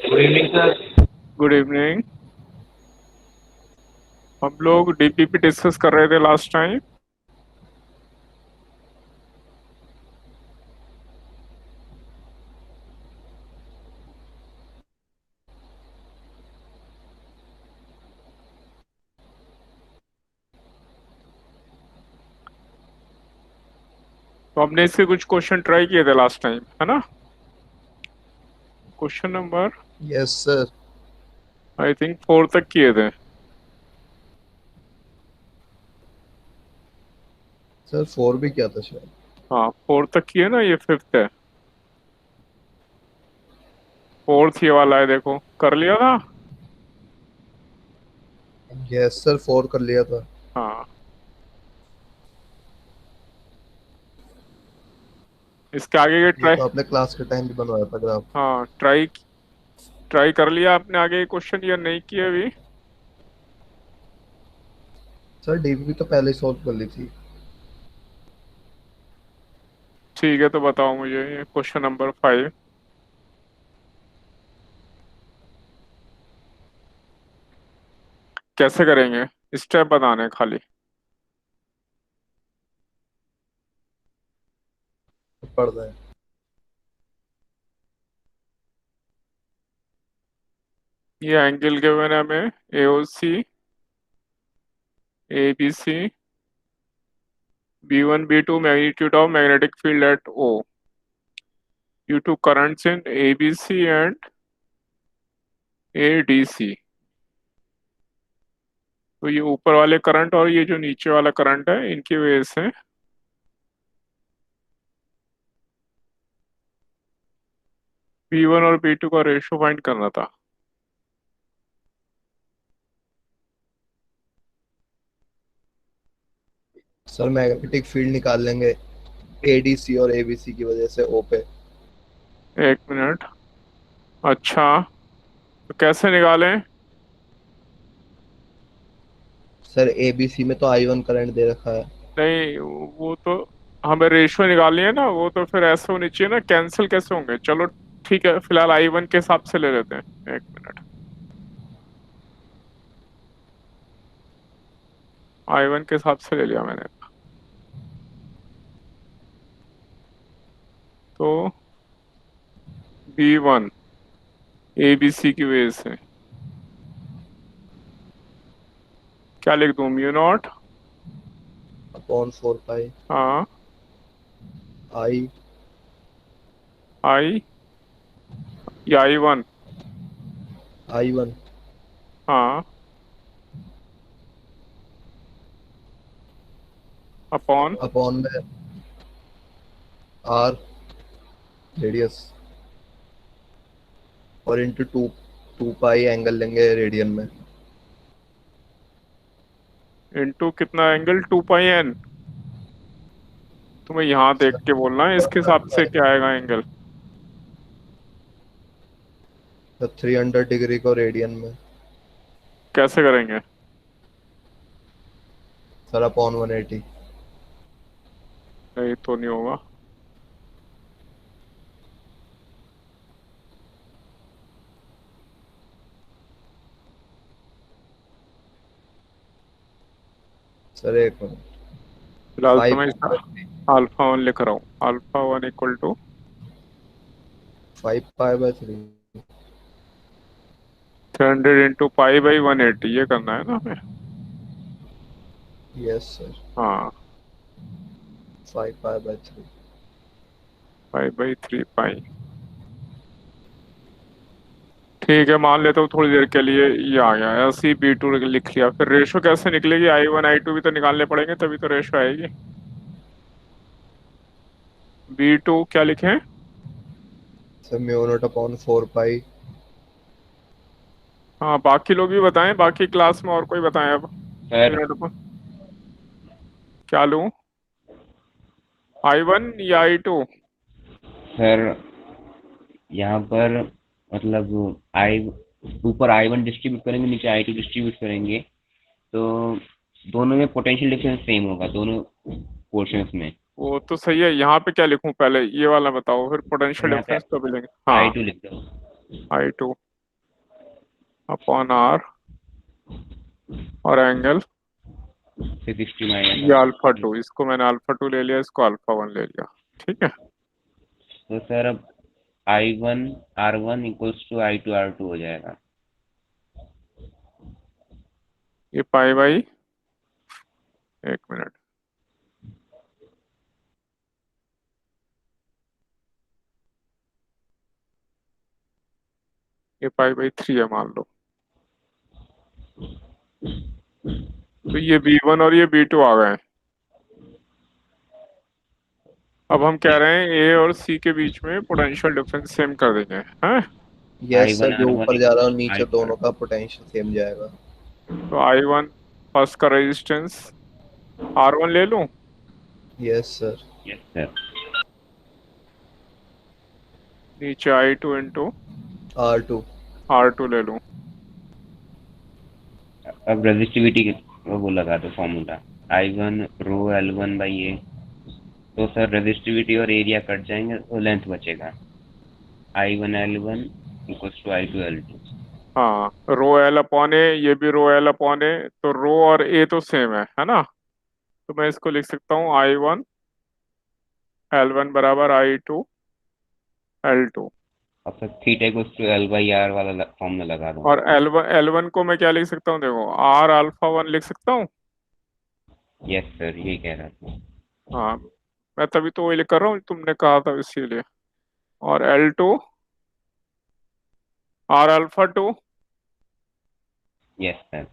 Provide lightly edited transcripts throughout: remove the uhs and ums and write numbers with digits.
Good evening sir. Good evening. हम लोग DPP discuss कर रहे थे लास्ट टाइम। तो हमने इसके कुछ क्वेश्चन ट्राई किए थे लास्ट टाइम, है ना? Question number yes sir. I think 4 तक किए थे। सर 4 भी क्या था शायद। हाँ, 4 तक किए ना, ये 5th है। 4th ये वाला है, देखो कर लिया था। यस सर 4 कर लिया था। हाँ, इसके आगे के ये ट्राई। तो आपने क्लास के टाइम भी बनवाया था ग्राफ। हाँ, ट्राई ट्राई कर लिया आपने आगे क्वेश्चन या नहीं किए अभी? सर डीबी तो पहले ही सॉल्व कर ली थी। ठीक है, तो बताओ मुझे ये क्वेश्चन नंबर 5 कैसे करेंगे। स्टेप बताने खाली। पढ़ रहे हैं। ये एंगल गिवन है हमें, AOC, ABC, B1 B2 magnitude of magnetic field at O due to currents in ABC and ADC। तो ये ऊपर वाले करंट और ये जो नीचे वाला करंट है, इनकी वजह से B1 और B2 का रेशो फाइंड करना था। सर मैग्नेटिक फील्ड निकाल लेंगे एडीसी और एबीसी की वजह से ओ पे। एक मिनट। अच्छा, तो कैसे निकालें? सर एबीसी में तो I1 करंट दे रखा है। नहीं, वो तो हमें रेशो निकालनी है ना, वो तो फिर ऐसे होनी चाहिए ना, कैंसिल कैसे होंगे? चलो ठीक है, फिलहाल I1 के हिसाब से ले लेते हैं। एक मिनट। I1 के हिसाब से ले लिया मैंने। तो B1 ABC की वजह से क्या लिख दूं, म्यू नॉट? अपॉन 4 पाई हाँ, आई आई या I1? I1 हाँ, अपॉन। अपॉन में आर रेडियस और इंटू 2 पाई एंगल लेंगे रेडियन में। इनटू कितना एंगल, 2 पाई n? तुम्हें यहाँ देख सर के बोलना है इसके हिसाब से क्या आएगा एंगल। 300 डिग्री को रेडियन में। कैसे करेंगे? Sir upon 180। नहीं तो नहीं होगा। सर एक मिनट। फिलहाल तो 5 मैं α1 लिख रहा हूँ। α1 equal to 5 pi by 3। 300 into π/180, ये करना है ना हमें। Yes sir. हाँ, 5 पाई बाय 3। π/3 पाई। ठीक है, मान लेता हूँ थोड़ी देर के लिए ये आ गया, SC B2 लिख लिया। फिर रेशो कैसे निकलेगी? I1 I2 भी तो निकालने पड़ेंगे, तभी तो रेशो आएगी। B2 क्या लिखें? सर म्यू नॉट अपॉन 4 पाई। हाँ, बाकी लोग भी बताएं, बाकी क्लास में और कोई बताएं अब। सर मिनट पर क्या लूं, I1 या I2? सर यहाँ पर मतलब आई ऊपर I1 डिस्ट्रीब्यूट करेंगे, नीचे I2 डिस्ट्रीब्यूट करेंगे, तो दोनों में पोटेंशियल डिफरेंस सेम होगा, दोनों पोर्शंस में। वो तो सही है, यहाँ पे क्या लिखूं? पहले ये वाला बताओ, फिर सर पोटेंशियल यहाँ पे डिफरेंस तो मिलेंगे। हाँ, I2 लिख दो। I2। अपॉन आर और एंगल 360 माइनस ये अल्फा 2, इसको मैंने अल्फा 2 ले लिया, इसको अल्फा 1 ले लिया, ठीक है। तो सर अब I1 R1 equals to I2 R2 हो जाएगा। ये पाई बाई, एक मिनट, ये पाई बाई 3 है मान लो। तो ये B1 और ये B2 आ गए। अब हम कह रहे हैं ए और सी के बीच में पोटेंशियल डिफरेंस सेम कर देंगे, हैं? यस सर, I1 जो R1 ऊपर जा रहा है और इक्वल्स नीचे I2 दोनों का R2। पोटेंशियल सेम जाएगा। तो I1 फर्स्ट का रेजिस्टेंस R1 ले लूं, यस सर। Yes sir. नीचे I2 इंटू R2। R2 ले लूं। अब रेजिस्टिविटी वो लगा दो formula, I1 row L1 by ए। तो सर रेजिस्टिविटी और एरिया कट जाएंगे तो लेंथ बचेगा, I1 L1 equals to I2 L2। हाँ, रो एल अपॉन ए, ये भी रो एल अपॉन ए, तो रो और ए तो सेम है ना। तो मैं इसको लिख सकता हूँ I1 L1 बराबर I2 L2। अब sir theta equals to L by R वाला फॉर्मूला लगा दो। और L1 को मैं क्या लिख सकता हूँ, देखो R अल्फा 1 लिख सकता हूँ। यस सर, ये कह रहा था। हाँ, मैं तभी तो वही लिख कर रहा हूँ, तुमने कहा था इसीलिए। और L2 R alpha 2, yes sir.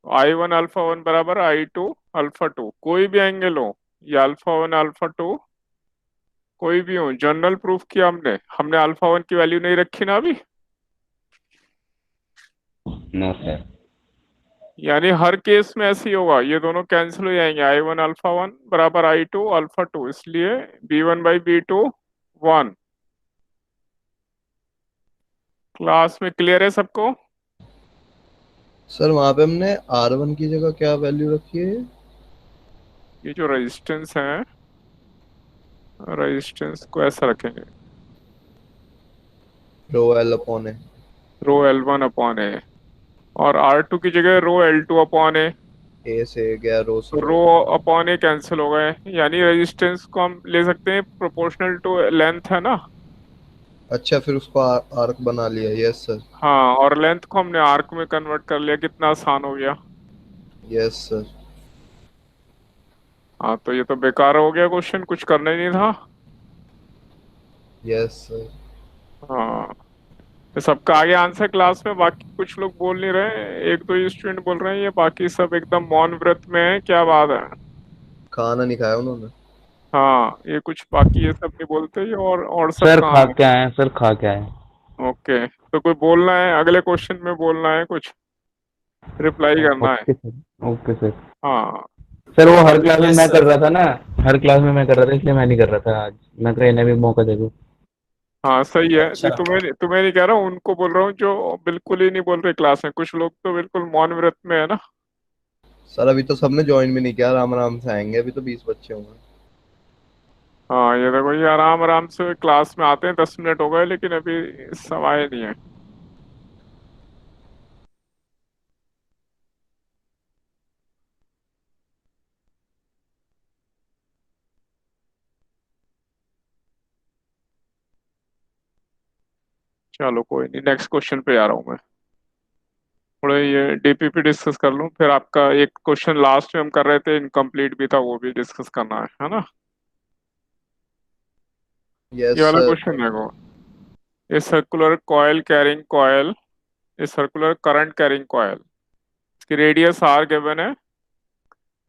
I1 alpha 1 बराबर I2 अल्फा 2। कोई भी एंगल हो, या अल्फा 1 अल्फा 2, कोई भी हो, जनरल प्रूफ किया हमने। हमने अल्फा 1 की वैल्यू नहीं रखी ना अभी, नो सर। यानी हर केस में ऐसे ही होगा, ये दोनों कैंसिल हो जाएंगे। I1 अल्फा 1 बराबर I2 अल्फा 2, इसलिए B1 बाई B2 1। क्लास में क्लियर है सबको? सर वहां पे हमने R1 की जगह क्या वैल्यू रखी है? ये जो रेजिस्टेंस है, रेजिस्टेंस को ऐसा रखेंगे, रो एल अपॉन है। रो L1 अपॉन ए, और R2 की जगह रो L2 अपॉन ए। ए से गया, रो से रो रो। अपॉन ए कैंसिल हो गए, यानी रेजिस्टेंस को हम ले सकते हैं प्रोपोर्शनल टू लेंथ, है ना। अच्छा, फिर उसको आर्क बना लिया। Yes sir. हाँ, और लेंथ को हमने आर्क में कन्वर्ट कर लिया, कितना आसान हो गया। Yes sir. हाँ, तो ये तो बेकार हो गया क्वेश्चन, कुछ करना ही नहीं था। Yes sir. हाँ, ये सबका आगे आंसर क्लास में, बाकी कुछ लोग बोल नहीं रहे, एक दो स्टूडेंट बोल रहे हैं, ये बाकी सब एकदम मौन व्रत में है, क्या बात है। खाना नहीं खाया उन्होंने। हाँ, ये कुछ बाकी ये सब नहीं बोलते, ये और सब सर कहाँ खा है? के आए हैं, सर खा के आए हैं। ओके, तो कोई बोलना है अगले क्वेश्चन में, बोलना है कुछ, रिप्लाई करना है। Okay sir, okay sir. हाँ, सर वो हर क्लास में यस मैं कर सर। रहा था ना, हर क्लास में मैं कर रहा था, इसलिए मैं नहीं कर रहा था आज। मैं कहा इन्हें भी मौका दे दूं। हाँ सही है, अच्छा। ये तुम्हें नहीं कह रहा हूँ, उनको बोल रहा हूँ जो बिल्कुल ही नहीं बोल रहे क्लास में। कुछ लोग तो बिल्कुल मौन व्रत में है ना। सर अभी तो सबने ज्वाइन भी नहीं किया, आराम आराम से आएंगे, अभी तो 20 बच्चे होंगे। हाँ, ये देखो, ये आराम आराम से क्लास में आते हैं, 10 मिनट हो गए लेकिन अभी सब आए नहीं है। चलो कोई नहीं, नेक्स्ट क्वेश्चन पे जा रहा हूँ मैं। थोड़ा ये डीपीपी डिस्कस कर लूँ, फिर आपका एक क्वेश्चन लास्ट में हम कर रहे थे, इनकम्प्लीट भी था, वो भी डिस्कस करना है ना। यस ये वाला सर। क्वेश्चन देखो, a circular coil carrying coil, a circular current carrying coil, इसकी रेडियस आर गिवन है,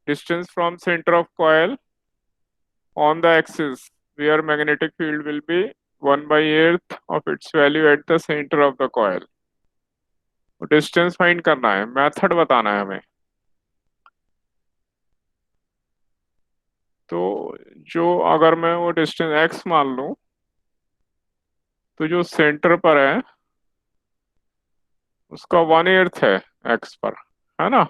distance from centre of coil on the axis where magnetic field will be 1/8 of its value at the center of the coil। Distance find करना है, method बताना है हमें। तो जो अगर मैं वो डिस्टेंस x मान लूं, तो जो सेंटर पर है उसका 1/8 है x पर, है ना।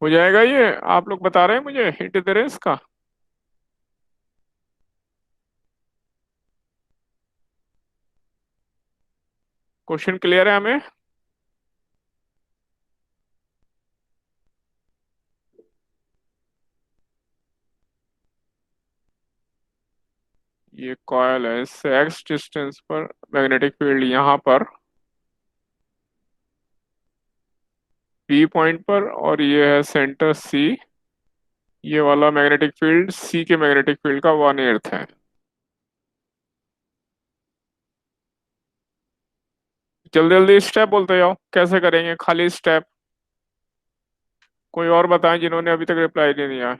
हो जाएगा ये? आप लोग बता रहे हैं मुझे, हिंट दे रहे हैं इसका? क्वेश्चन क्लियर है हमें? ये कॉयल है, इससे एक्स डिस्टेंस पर मैग्नेटिक फील्ड यहाँ पर पी पॉइंट पर, और ये है सेंटर सी। ये वाला मैग्नेटिक फील्ड सी के मैग्नेटिक फील्ड का 1/8 है। जल्दी जल्दी स्टेप बोलते जाओ, कैसे करेंगे खाली स्टेप। कोई और बताएं जिन्होंने अभी तक रिप्लाई नहीं दिया है।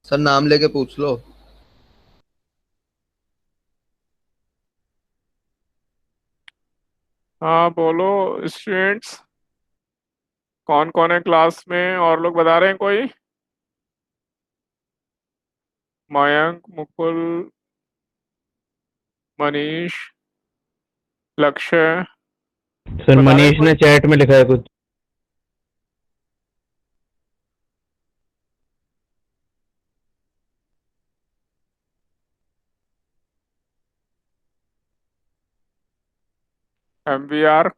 सर नाम लेके पूछ लो। हाँ बोलो स्टूडेंट्स, कौन कौन है क्लास में, और लोग बता रहे हैं कोई? मयंक, मुकुल, मनीष, लक्ष्य, सर बता रहे हैं मनीष कोई? ने चैट में लिखा है कुछ। MVR,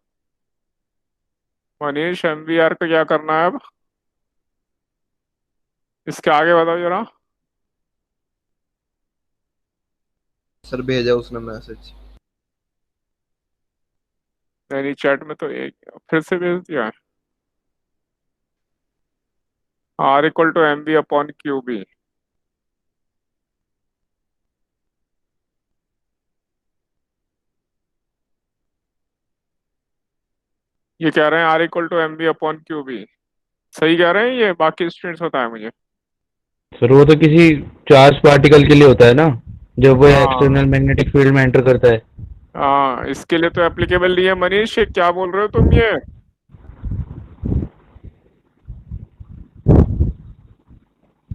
मनीष MVR का क्या करना है अब? इसके आगे बताओ जरा। सर भेजा उसने मैसेज। नहीं चैट में तो एक फिर से भेज दिया है। R = MV/QB। ये कह रहे हैं R = MV/QB। सही कह रहे हैं ये? बाकी स्टूडेंट्स बताएं मुझे। सर वो तो किसी चार्ज पार्टिकल के लिए होता है ना, जब वो हाँ एक्सटर्नल मैग्नेटिक फील्ड में एंटर करता है। हाँ, इसके लिए तो एप्लीकेबल नहीं है। मनीष ये क्या बोल रहे हो तुम? ये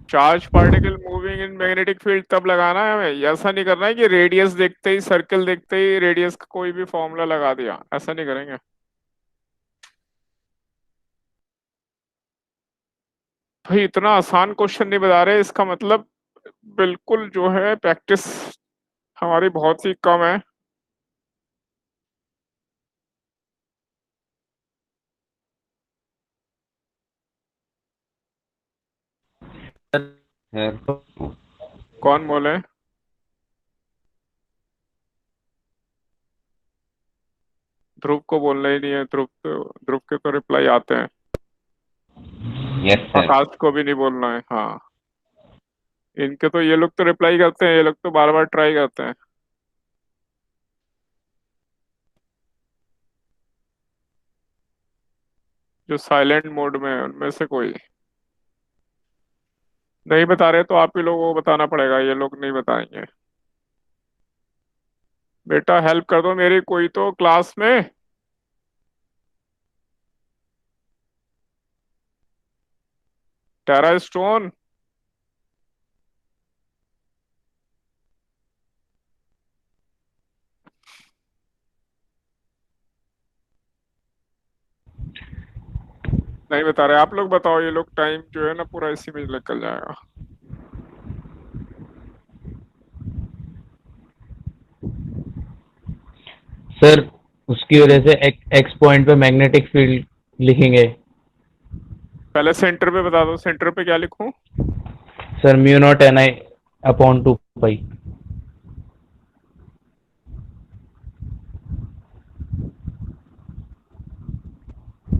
charge particle moving in magnetic field तब लगाना है हमें। ऐसा नहीं करना है कि रेडियस देखते ही, सर्कल देखते ही रेडियस का कोई भी फॉर्मूला लगा दिया, ऐसा नहीं करेंगे। भाई इतना आसान क्वेश्चन नहीं बता रहे, इसका मतलब बिल्कुल जो है प्रैक्टिस हमारी बहुत ही कम है। सर कौन बोले? ध्रुव को बोलना ही नहीं है। ध्रुव के तो रिप्लाई आते हैं। Yes sir. आकाश को भी नहीं बोलना है। हाँ, इनके तो ये लोग तो रिप्लाई करते हैं, ये लोग तो बार बार ट्राई करते हैं। जो साइलेंट मोड में है उनमें से कोई नहीं बता रहे तो आप ही लोगों को बताना पड़ेगा, ये लोग नहीं बताएंगे। बेटा हेल्प कर दो मेरी कोई तो क्लास में। टेरा स्टोन। नहीं बता रहे आप लोग, बताओ। ये लोग टाइम जो है ना पूरा इसी में निकल जाएगा। सर उसकी वजह से एक्स पॉइंट पे मैग्नेटिक फील्ड लिखेंगे। पहले सेंटर पे बता दो, सेंटर पे क्या लिखूं? सर μ0 Ni/2 पाई।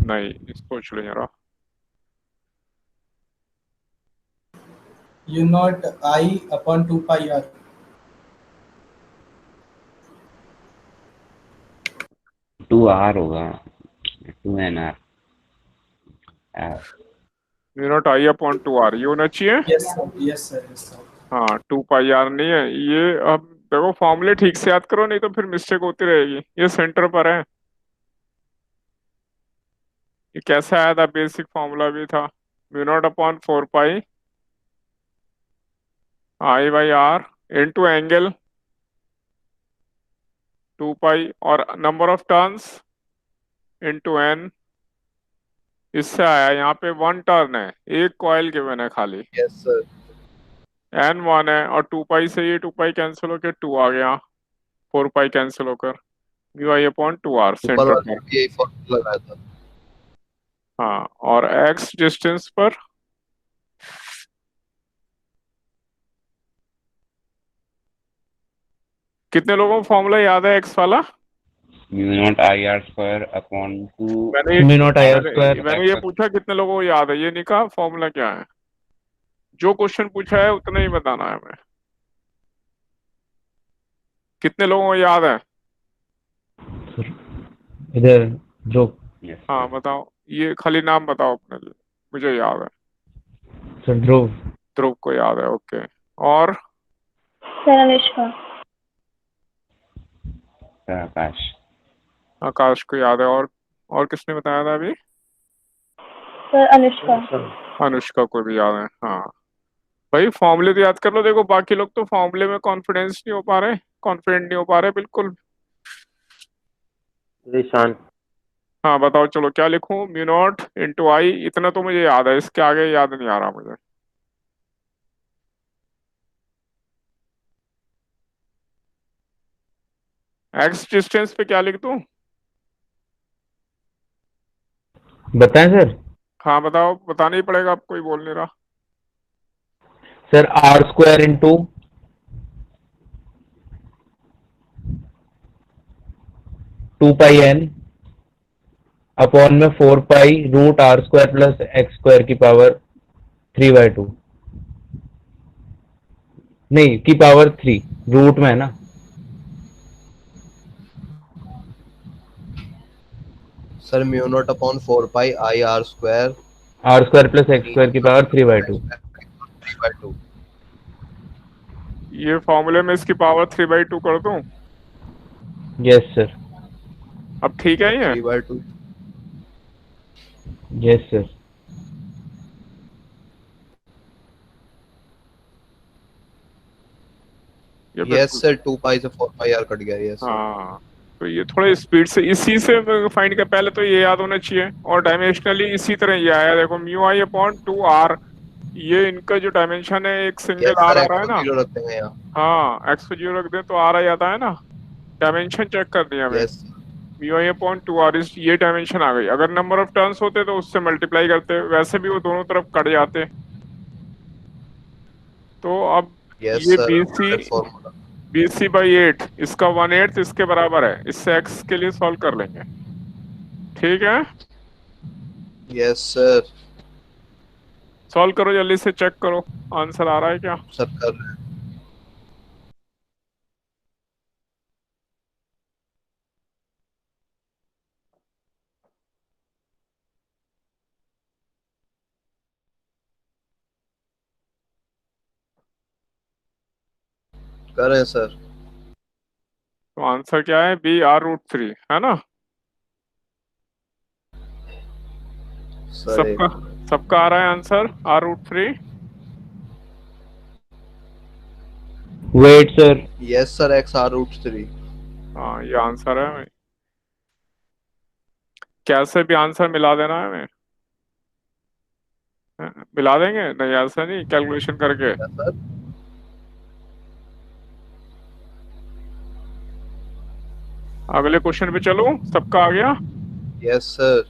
नहीं, इसको छोड़ो जरा। U0I/2 pi r। 2R होगा, 2NR। μ0I/2R ये होना चाहिए। Yes sir, yes sir, yes sir. हाँ, 2 πr नहीं है ये। अब देखो फॉर्मूले ठीक से याद करो, नहीं तो फिर मिस्टेक होती रहेगी। ये सेंटर पर है। ये कैसे आया था? बेसिक फॉर्मूला भी था। μ0/4 पाई I/r इनटू एंगल 2 पाई और number of turns into n इससे आया, यहाँ पे 1 टर्न है, एक कॉइल गिवन है खाली, यस सर। N1 है, और 2 पाई से ये 2 पाई कैंसिल होकर 2 आ गया, 4 पाई कैंसिल होकर, म्यू आई अपॉन 2R ऊपर सेंटर वाले पर। में यही फॉर्मूला लगाया था। हाँ, और x डिस्टेंस पर कितने लोगों को फॉर्मूला याद है x वाला? Mu not I R square upon 2 मैंने म्यू नॉट आई आर मैंने स्क्वायर। मैंने ये पूछा कितने लोगों को याद है, ये नहीं कहा फॉर्मूला क्या है। जो क्वेश्चन पूछा है उतना ही बताना है हमें। कितने लोगों को याद है? इधर जो यस हाँ सर। बताओ, ये खाली नाम बताओ अपने लिए, मुझे याद है। सर ध्रुव। ध्रुव को याद है, ओके। और सर अनुष्का। सर आकाश। आकाश को याद है, और किसने बताया था अभी? सर अनुष्का। अनुष्का को भी याद है, हाँ। भाई फॉर्मूले तो याद कर लो, देखो बाकी लोग तो फॉर्मूले में कॉन्फिडेंस नहीं हो पा रहे, कॉन्फिडेंट नहीं हो पा रहे बिल्कुल। ईशान। हाँ बताओ, चलो क्या लिखूं? म्यू नॉट इंटू आई, इतना तो मुझे याद है, इसके आगे याद नहीं आ रहा मुझे। एक्स डिस्टेंस पे क्या लिख दूं? बताएं सर। हाँ बताओ, बताना ही पड़ेगा, अब कोई बोल नहीं रहा। Sir R square into 2 pi n upon में 4 pi root R square plus X square की पावर 3/2। नहीं, की पावर 3 रूट में है ना। Sir mu not upon 4 pi I R square R square plus X square की पावर 3/2। 3/2। ये फॉर्मूले में इसकी पावर 3/2 कर दूं? Yes sir. अब ठीक है ये? 3/2। Yes sir. ये यस बिल्कुल। सर, 2 पाई से 4 पाई आर कट गया। Yes sir. हाँ, तो ये थोड़े स्पीड से, इसी से फाइंड कर, पहले तो ये याद होना चाहिए। और डायमेंशनली इसी तरह ये आया, देखो म्यू आई अपॉन 2R, ये इनका जो डायमेंशन है, एक सिंगल यस आर सर, आ रहा एक्स है को ना। 0 रख देंगे यहाँ। हाँ, एक्स को 0 रख दे तो आर आ जाता है ना। डायमेंशन चेक कर दिया हमें, यस। म्यू आई अपॉन 2R, इस ये डायमेंशन आ गई। अगर नंबर ऑफ टर्न्स होते तो उससे मल्टीप्लाई करते, वैसे भी वो दोनों तरफ कट जाते। तो अब यस ये sir, B C, correct formula. BC/8, इसका 1/8 इसके बराबर है, इससे एक्स के लिए सॉल्व कर लेंगे। ठीक है, यस सर। सॉल्व करो जल्दी से, चेक करो आंसर आ रहा है क्या। सर कर रहे हैं। कर रहे हैं सर। तो आंसर क्या है? BR√3 है ना। सर सबका सबका आ रहा है answer R√3। Wait sir. Yes sir, XR√3। हाँ ये आंसर है, कैसे भी आंसर मिला देना है हमें। मिला देंगे, नहीं ऐसा नहीं, कैलकुलेशन करके। सर अगले क्वेश्चन पे चलो, सबका आ गया। Yes sir.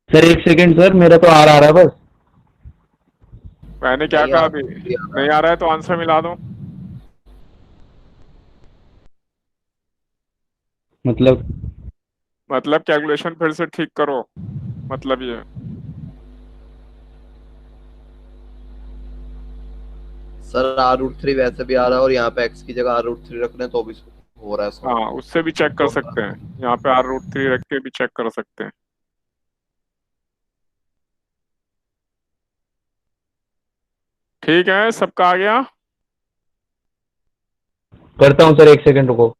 सर एक सेकंड सर, मेरा तो आर आ रहा है बस। मैंने क्या नहीं कहा आ अभी? रहा नहीं आ रहा है तो आंसर मिला दो। मतलब मतलब कैलकुलेशन फिर से ठीक करो, मतलब ये। सर R√3 वैसे भी आ रहा है, और यहाँ पे X की जगह R√3 रख रहे हैं तो भी हो रहा है सर। हाँ, उससे भी चेक कर सकते हैं, यहाँ पे R√3 रख के भी चेक कर सकते हैं। ठीक है, सबका आ गया। करता हूँ सर, एक सेकंड रुको।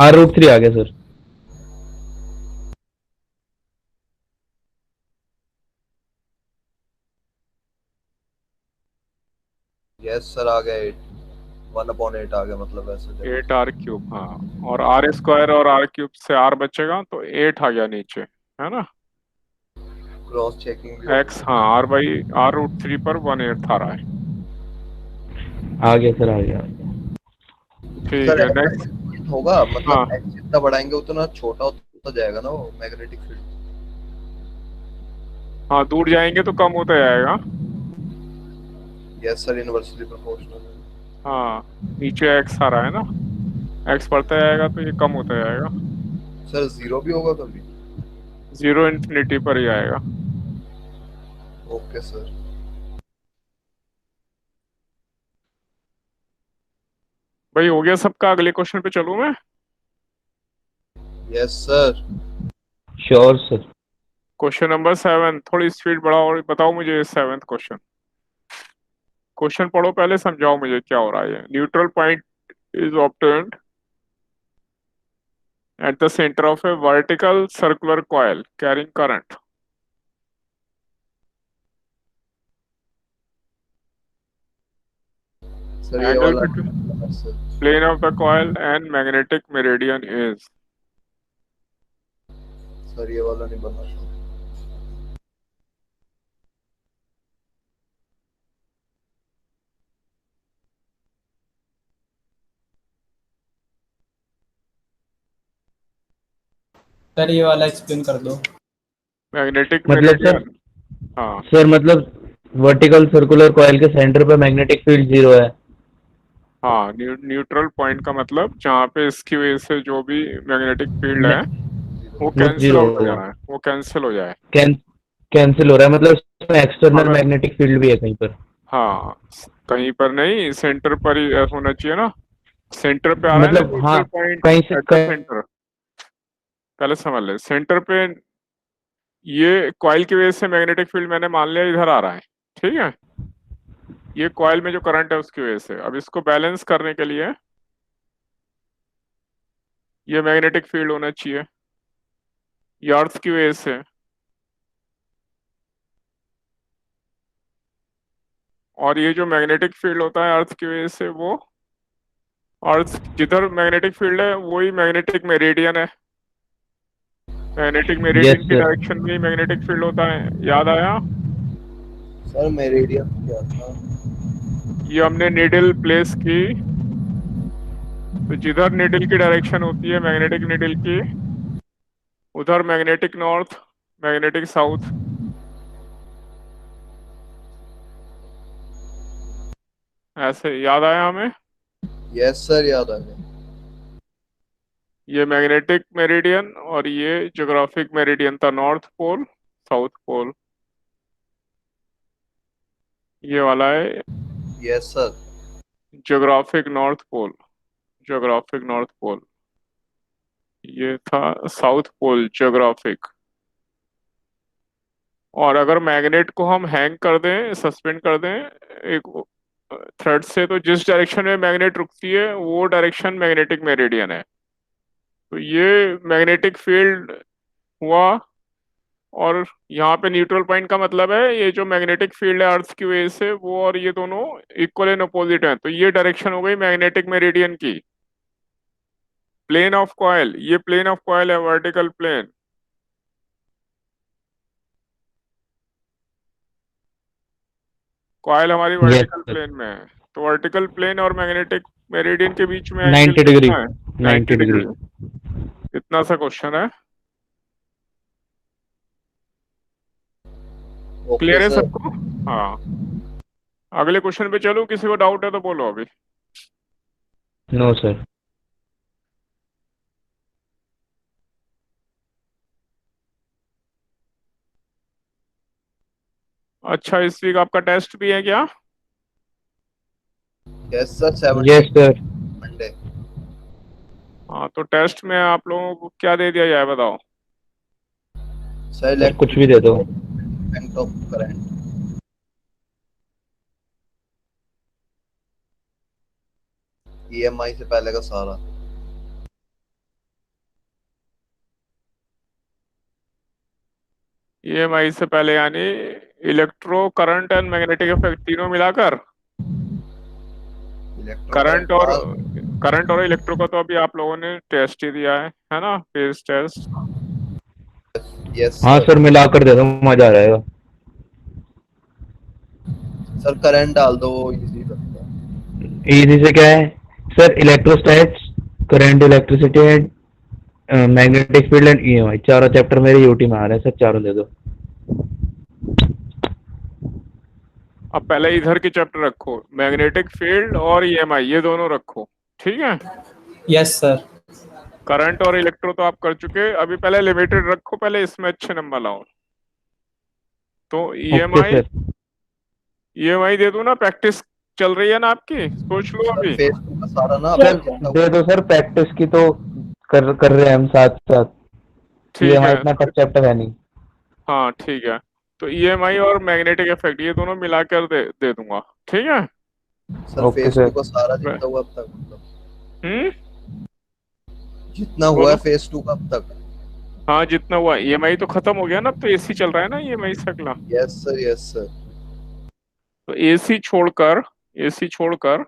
R√3 आ गया सर। यस सर आ गया 8 1/8 आ गया, मतलब ऐसे देखो। 8r³ हाँ, और r² और r³ से r बचेगा तो 8 आ गया नीचे, है ना। क्रॉस चेकिंग भी हो x हाँ r/√3 पर 1/8 आ रहा है। आ गया सर, आ गया। ठीक सर है, ऐसा नेक्स्ट। होगा, हाँ मतलब एक्स जितना बढ़ाएंगे उतना छोटा होता जाएगा ना वो मैग्नेटिक फील्ड। हाँ, दूर जाएंगे तो कम होता जाएगा। यस सर, इनवर्सली प्रोपोर्शनल है। हाँ, नीचे x आ रहा है ना, x बढ़ता जाएगा तो ये कम होता जाएगा। सर जीरो भी होगा कभी? 0 इंफिनिटी पर ही आएगा। Okay sir. भाई हो गया सबका, अगले क्वेश्चन पे चलूं मैं। Yes sir. Sure sir. Question number 7, थोड़ी स्पीड बढ़ाओ और बताओ मुझे 7th क्वेश्चन। क्वेश्चन पढ़ो पहले, समझाओ मुझे क्या हो रहा है। Neutral point is obtained at the center of a vertical circular coil carrying current. Sir ये Angle वाला between sir. plane of the coil and magnetic meridian is. Sir ये वाला नहीं बना था। सर ये वाला एक्सप्लेन कर दो। मैग्नेटिक मतलब सर मेरिडियन। हाँ सर मतलब वर्टिकल सर्कुलर कॉइल के सेंटर पे मैग्नेटिक फील्ड 0 है। हाँ, न्यूट्रल पॉइंट का मतलब जहाँ पे इसकी वजह से जो भी मैग्नेटिक फील्ड है वो वो कैंसिल 0 आउट हो होगा। जाना है, वो कैंसिल हो जाए। कैंसिल हो रहा है, मतलब इसमें एक्सटर्नल अगर मैग्नेटिक फील्ड भी है कहीं पर। हाँ, कहीं पर नहीं, सेंटर पर ही होना चाहिए ना। सेंटर पे आ रहा है ना मतलब हाँ, न्यूट्रल पॉइंट कहीं से एट द सेंटर। पहले समझ ले, सेंटर पे ये कॉइल की वजह से मैग्नेटिक फील्ड मैंने मान लिया इधर आ रहा है, ठीक है। ये कॉइल में जो करंट है उसकी वजह से, अब इसको बैलेंस करने के लिए ये मैग्नेटिक फील्ड होना चाहिए, ये अर्थ की वजह से। और ये जो मैग्नेटिक फील्ड होता है अर्थ की वजह से, वो अर्थ जिधर मैग्नेटिक फील्ड है वही मैग्नेटिक मेरिडियन है। मैग्नेटिक मेरिडियन यस की सर। डायरेक्शन में ही मैग्नेटिक फील्ड होता है, याद आया। सर मेरिडियन क्या था? ये हमने नीडल प्लेस की, तो जिधर नीडल की डायरेक्शन होती है मैग्नेटिक नीडल की, उधर मैग्नेटिक नॉर्थ, मैग्नेटिक साउथ। ऐसे याद आया हमें। यस सर याद आ गया। ये मैग्नेटिक मेरिडियन और ये ज्योग्राफिक मेरिडियन था, नॉर्थ पोल साउथ पोल, ये वाला है yes sir. Geographic north pole. Geographic north pole, ये था साउथ पोल ज्योग्राफिक। और अगर मैग्नेट को हम हैंग कर दें, सस्पेंड कर दें एक थ्रेड से, तो जिस डायरेक्शन में मैग्नेट रुकती है वो डायरेक्शन मैग्नेटिक मेरिडियन है। तो ये मैग्नेटिक फील्ड हुआ। और यहाँ पे न्यूट्रल पॉइंट का मतलब है ये जो मैग्नेटिक फील्ड है अर्थ की वजह से, वो और ये दोनों इक्वल एंड अपोजिट हैं, तो ये डायरेक्शन हो गई मैग्नेटिक मेरिडियन की। प्लेन ऑफ कॉयल, ये प्लेन ऑफ कॉयल है, वर्टिकल प्लेन। कॉयल हमारी यस वर्टिकल सर। प्लेन में है, तो वर्टिकल प्लेन और मैग्नेटिक मेरिडियन के बीच में एंगल 90 डिग्री। कितना है? 90 90 डिग्री। डिग्री। इतना सा क्वेश्चन है। ओके क्लियर है सर। सबको? हाँ, अगले क्वेश्चन पे चलो, किसी को डाउट है तो बोलो अभी। No sir. अच्छा, इस वीक आपका टेस्ट भी है क्या? Yes sir 7 yes sir. Monday. हाँ, तो टेस्ट में आप लोगों को क्या दे दिया जाए बताओ। सर सर कुछ भी दे दो। इलेक्ट्रिक ऑफ करंट, ईएमआई से पहले का सारा। ईएमआई से पहले यानी electro current and magnetic effect तीनों मिलाकर। इलेक्ट्रो करंट और बाद करंट और इलेक्ट्रो का तो अभी आप लोगों ने टेस्ट ही दिया है ना, फेज टेस्ट। यस हाँ सर। सर, मिलाकर दे दो, मजा आ जाएगा। सर करंट डाल दो, वो इजी लगता है। इजी से क्या है sir? Electrostatics, current, electricity and magnetic field and EMI, चारों चैप्टर मेरे यूटी में आ रहे हैं सर, चारों दे दो। अब पहले इधर की चैप्टर रखो, मैग्नेटिक फील्ड और ईएमआई ये दोनों रखो, ठीक है। Yes sir. करंट और इलेक्ट्रो तो आप कर चुके, अभी पहले लिमिटेड रखो, पहले इसमें अच्छे नंबर लाओ। तो ओके ईएमआई सर। ईएमआई दे दूं ना, प्रैक्टिस चल रही है ना आपकी, सोच लो सर अभी। फेज 2 का सारा ना सर आपने जितना दे दो सर, प्रैक्टिस की तो कर रहे हैं हम साथ साथ। ये ठीक हमारा है, इतना टफ चैप्टर है नहीं। हाँ ठीक है। तो ईएमआई और मैग्नेटिक इफेक्ट ये दोनों मिलाकर दे दूंगा, ठीक है। Sir okay phase sir. 2 का सारा जितना हुआ अब तक, मतलब हम्म, जितना हुआ बोलो। है फेज 2 का अब तक। हाँ जितना हुआ, ईएमआई तो खत्म हो गया ना, अब तो एसी चल रहा है ना ईएमआई से अगला। Yes sir, yes sir. तो एसी छोड़कर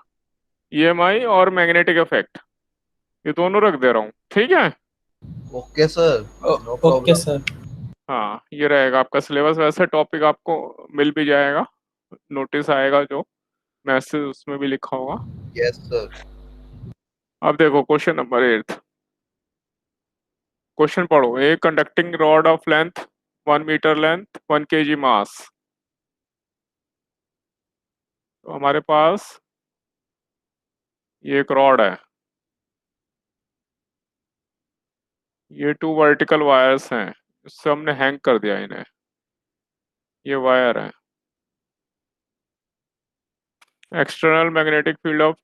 ईएमआई और मैग्नेटिक इफेक्ट ये दोनों रख दे रहा हूँ, ठीक है। Okay sir, no okay problem. Sir. हाँ ये रहेगा आपका सिलेबस, वैसे टॉपिक आपको मिल भी जाएगा, नोटिस आएगा जो मैसेज उसमें भी लिखा होगा। Yes sir. अब देखो क्वेश्चन नंबर 8। क्वेश्चन पढ़ो, a conducting rod of length 1 metre length 1 kg mass. तो हमारे पास ये एक रॉड है, ये 2 वर्टिकल वायर्स हैं, इससे हमने हैंग कर दिया इन्हें, ये वायर है। External magnetic field of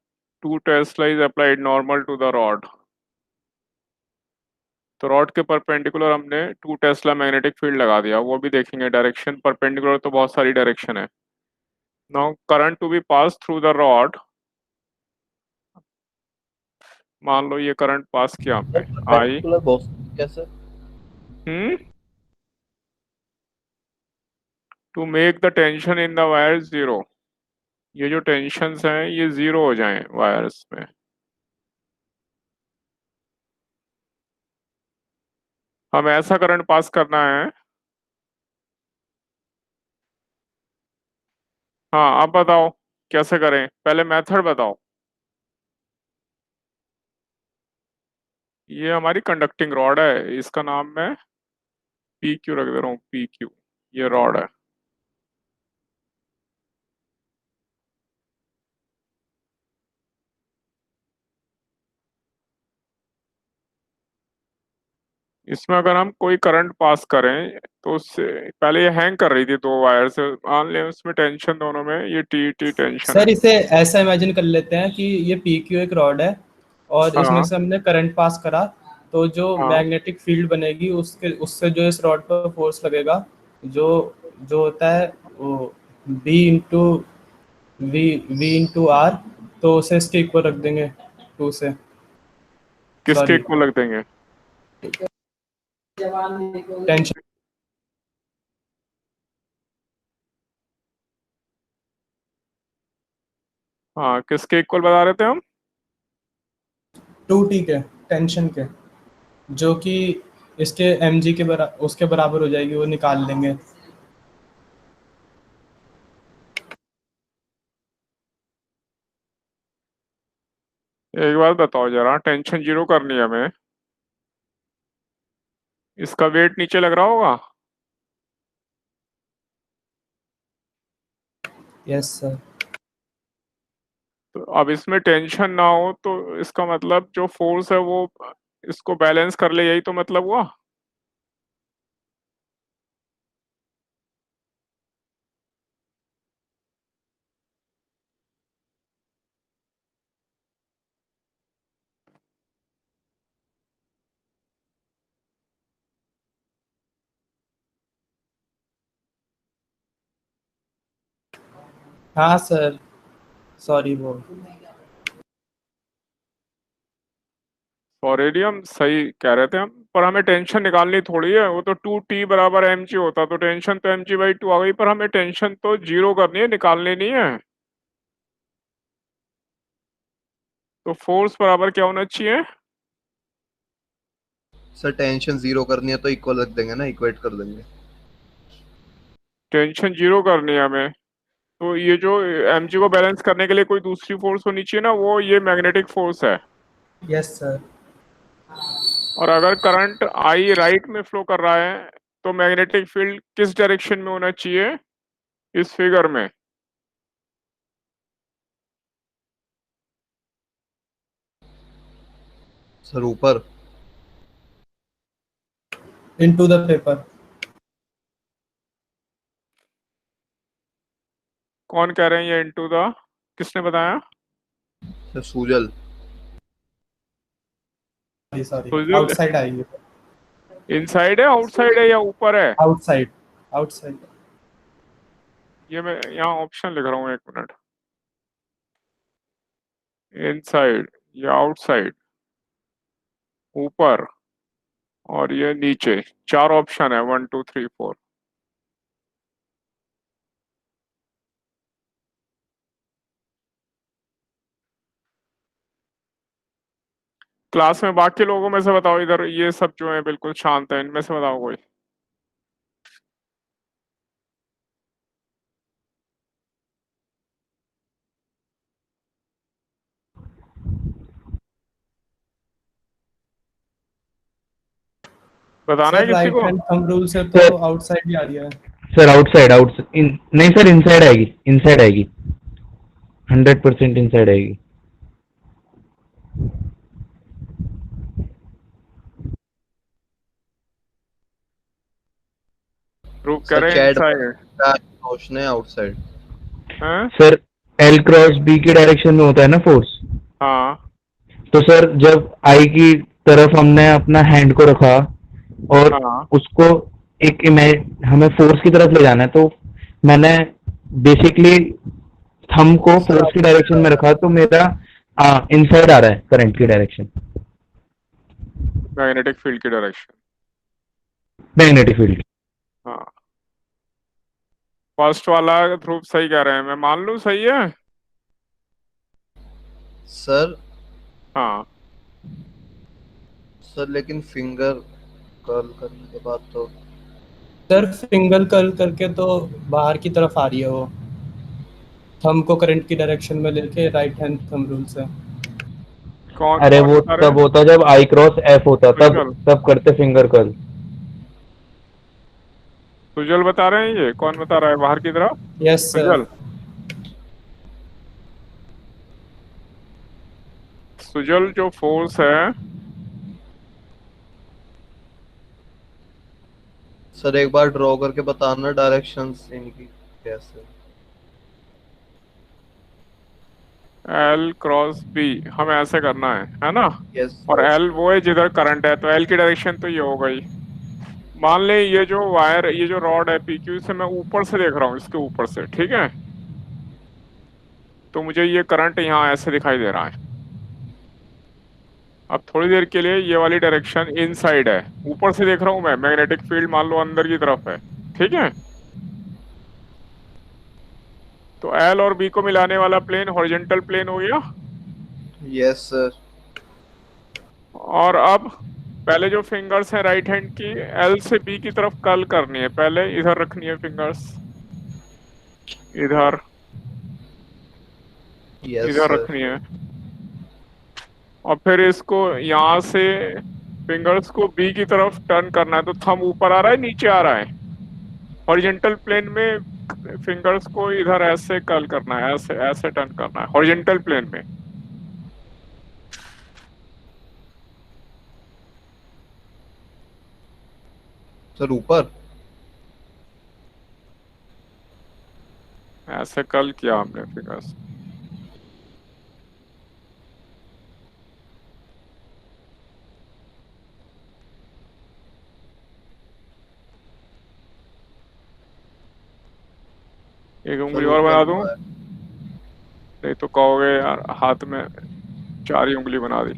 2 tesla is applied normal to the rod. तो रॉड के परपेंडिकुलर हमने 2 टेस्ला मैग्नेटिक फील्ड लगा दिया, वो भी देखेंगे डायरेक्शन, परपेंडिकुलर तो बहुत सारी डायरेक्शन है। Now current to be pass through the rod, मान लो ये करंट पास किया हमने आई। परपेंडिकुलर बॉक्स कैसे? Hmm, to make the tension in the wire zero, ये जो टेंशन्स हैं ये जीरो हो जाएं वायर्स में। हम ऐसा करंट पास करना है। हाँ आप बताओ कैसे करें, पहले मेथड बताओ। ये हमारी कंडक्टिंग रॉड है, इसका नाम मैं पी क्यू रख दे रहा हूँ, पी क्यू, ये रॉड है। इसमें अगर हम कोई करंट पास करें तो उससे पहले ये हैंग कर रही थी 2 वायर से, मान लें उसमें टेंशन दोनों में ये टी टी टेंशन है। सर इसे ऐसा इमेजिन कर लेते हैं कि ये पी क्यू एक रॉड है और इसमें हाँ से हमने करंट पास करा, तो जो हाँ मैग्नेटिक फील्ड बनेगी उसके उससे जो इस रॉड पर फोर्स लगेगा, जो जो होता है वो B into V into R, तो उसे इसके इक्वल रख देंगे 2 से। किसके सॉरी, इक्वल रख देंगे? टेंशन। हाँ किसके इक्वल बता रहे थे हम? 2T के टेंशन के, जो कि इसके mg के उसके बराबर हो जाएगी, वो निकाल लेंगे। एक बात बताओ जरा, टेंशन जीरो करनी है हमें, इसका वेट नीचे लग रहा होगा। Yes sir. तो अब इसमें टेंशन ना हो तो इसका मतलब जो फोर्स है वो इसको बैलेंस कर ले, यही तो मतलब हुआ। हाँ सर, सॉरी वो। सॉरी हम सही कह रहे थे हम, पर हमें टेंशन निकालनी थोड़ी है, वो तो 2T बराबर mg होता, तो टेंशन तो mg/2 आ गई, पर हमें टेंशन तो 0 करनी है, निकालनी नहीं है। तो फोर्स बराबर क्या होना चाहिए? सर टेंशन 0 करनी है तो इक्वल रख देंगे ना, इक्वेट कर देंगे। टेंशन 0 करनी है हमें, तो ये जो mg को बैलेंस करने के लिए कोई दूसरी फोर्स होनी चाहिए ना, वो ये मैग्नेटिक फोर्स है। Yes sir. और अगर करंट I राइट में फ्लो कर रहा है तो मैग्नेटिक फील्ड किस डायरेक्शन में होना चाहिए इस फिगर में? सर ऊपर। Into the paper. कौन कह रहे हैं ये इनटू द? किसने बताया? Sir Sujal. Sorry, Sujal outside आएगी। इनसाइड है, आउटसाइड है या ऊपर है? आउटसाइड। आउटसाइड। ये मैं यहाँ ऑप्शन लिख रहा हूँ, एक मिनट। इनसाइड या आउटसाइड, ऊपर और ये नीचे, 4 ऑप्शन है, 1 2 3 4। क्लास में बाकी लोगों में से बताओ, इधर ये सब जो है बिल्कुल शांत है, इनमें से बताओ कोई। बताना है सर किसी राइट को? हैंड थंब रूल से तो आउटसाइड ही आ रही है। सर आउटसाइड नहीं सर, इनसाइड आएगी, इनसाइड आएगी, 100% इनसाइड आएगी। ग्रुप कह सर रहे हैं चैट इनसाइड। क्वेश्चन है आउटसाइड। हैं? सर L क्रॉस B की डायरेक्शन में होता है ना फोर्स, हाँ तो सर जब I की तरफ हमने अपना हैंड को रखा और हाँ उसको एक इमेज हमें फोर्स की तरफ ले जाना है, तो मैंने बेसिकली थंब को सर फोर्स की डायरेक्शन में रखा, तो मेरा इनसाइड आ रहा है करंट की डायरेक्शन, मैग्नेटिक फील्ड की डायरेक्शन। Magnetic field. हाँ, फर्स्ट वाला ध्रुव सही कह रहे हैं, मैं मान लूं सही है। सर हाँ, सर लेकिन फिंगर कर्ल करने के बाद तो सर फिंगर कर्ल करके तो बाहर की तरफ आ रही है वो, थंब को करंट की डायरेक्शन में लेके राइट हैंड थंब रूल से। कौन अरे कौन वो बता रहे तब हैं? होता जब I क्रॉस F होता, तब सुजल तब करते फिंगर कर्ल। सुजल बता रहे हैं, ये कौन बता रहा है बाहर की तरफ? Yes sir. सुजल, सुजल जो फोर्स है, सर एक बार ड्रॉ करके बताना डायरेक्शंस इनकी कैसे। L क्रॉस B हमें ऐसे करना है ना? यस और L वो है जिधर करंट है, तो L की डायरेक्शन तो ये हो गई। मान ले ये जो वायर, ये जो रॉड है PQ से मैं ऊपर से देख रहा हूँ, इसके ऊपर से, ठीक है? तो मुझे ये करंट यहाँ ऐसे दिखाई दे रहा है। अब थोड़ी देर के लिए ये वाली डायरेक्शन इनसाइड है, ऊपर से देख रहा हूँ मैं, मैग्नेटिक फील्ड मान लो अंदर की तरफ है, ठीक है? तो L और B को मिलाने वाला प्लेन हॉरिजॉन्टल प्लेन हो गया। Yes sir. और अब पहले जो फिंगर्स हैं राइट हैंड की, L से B की तरफ कर्ल करनी है, पहले इधर रखनी है फिंगर्स, इधर यस इधर सर। रखनी है। और फिर इसको यहाँ से फिंगर्स को B की तरफ टर्न करना है, तो थंब ऊपर आ रहा है नीचे आ रहा है? हॉरिजॉन्टल प्लेन में फिंगर्स को इधर ऐसे कर्ल करना है, ऐसे ऐसे टर्न करना है हॉरिजॉन्टल प्लेन में। सर ऊपर। ऐसे कर्ल किया हमने फिंगर्स। एक उंगली सर और ऊपर बना दूं? हुआ है। नहीं तो कहोगे यार हाथ में 4 ही उंगली बना दी।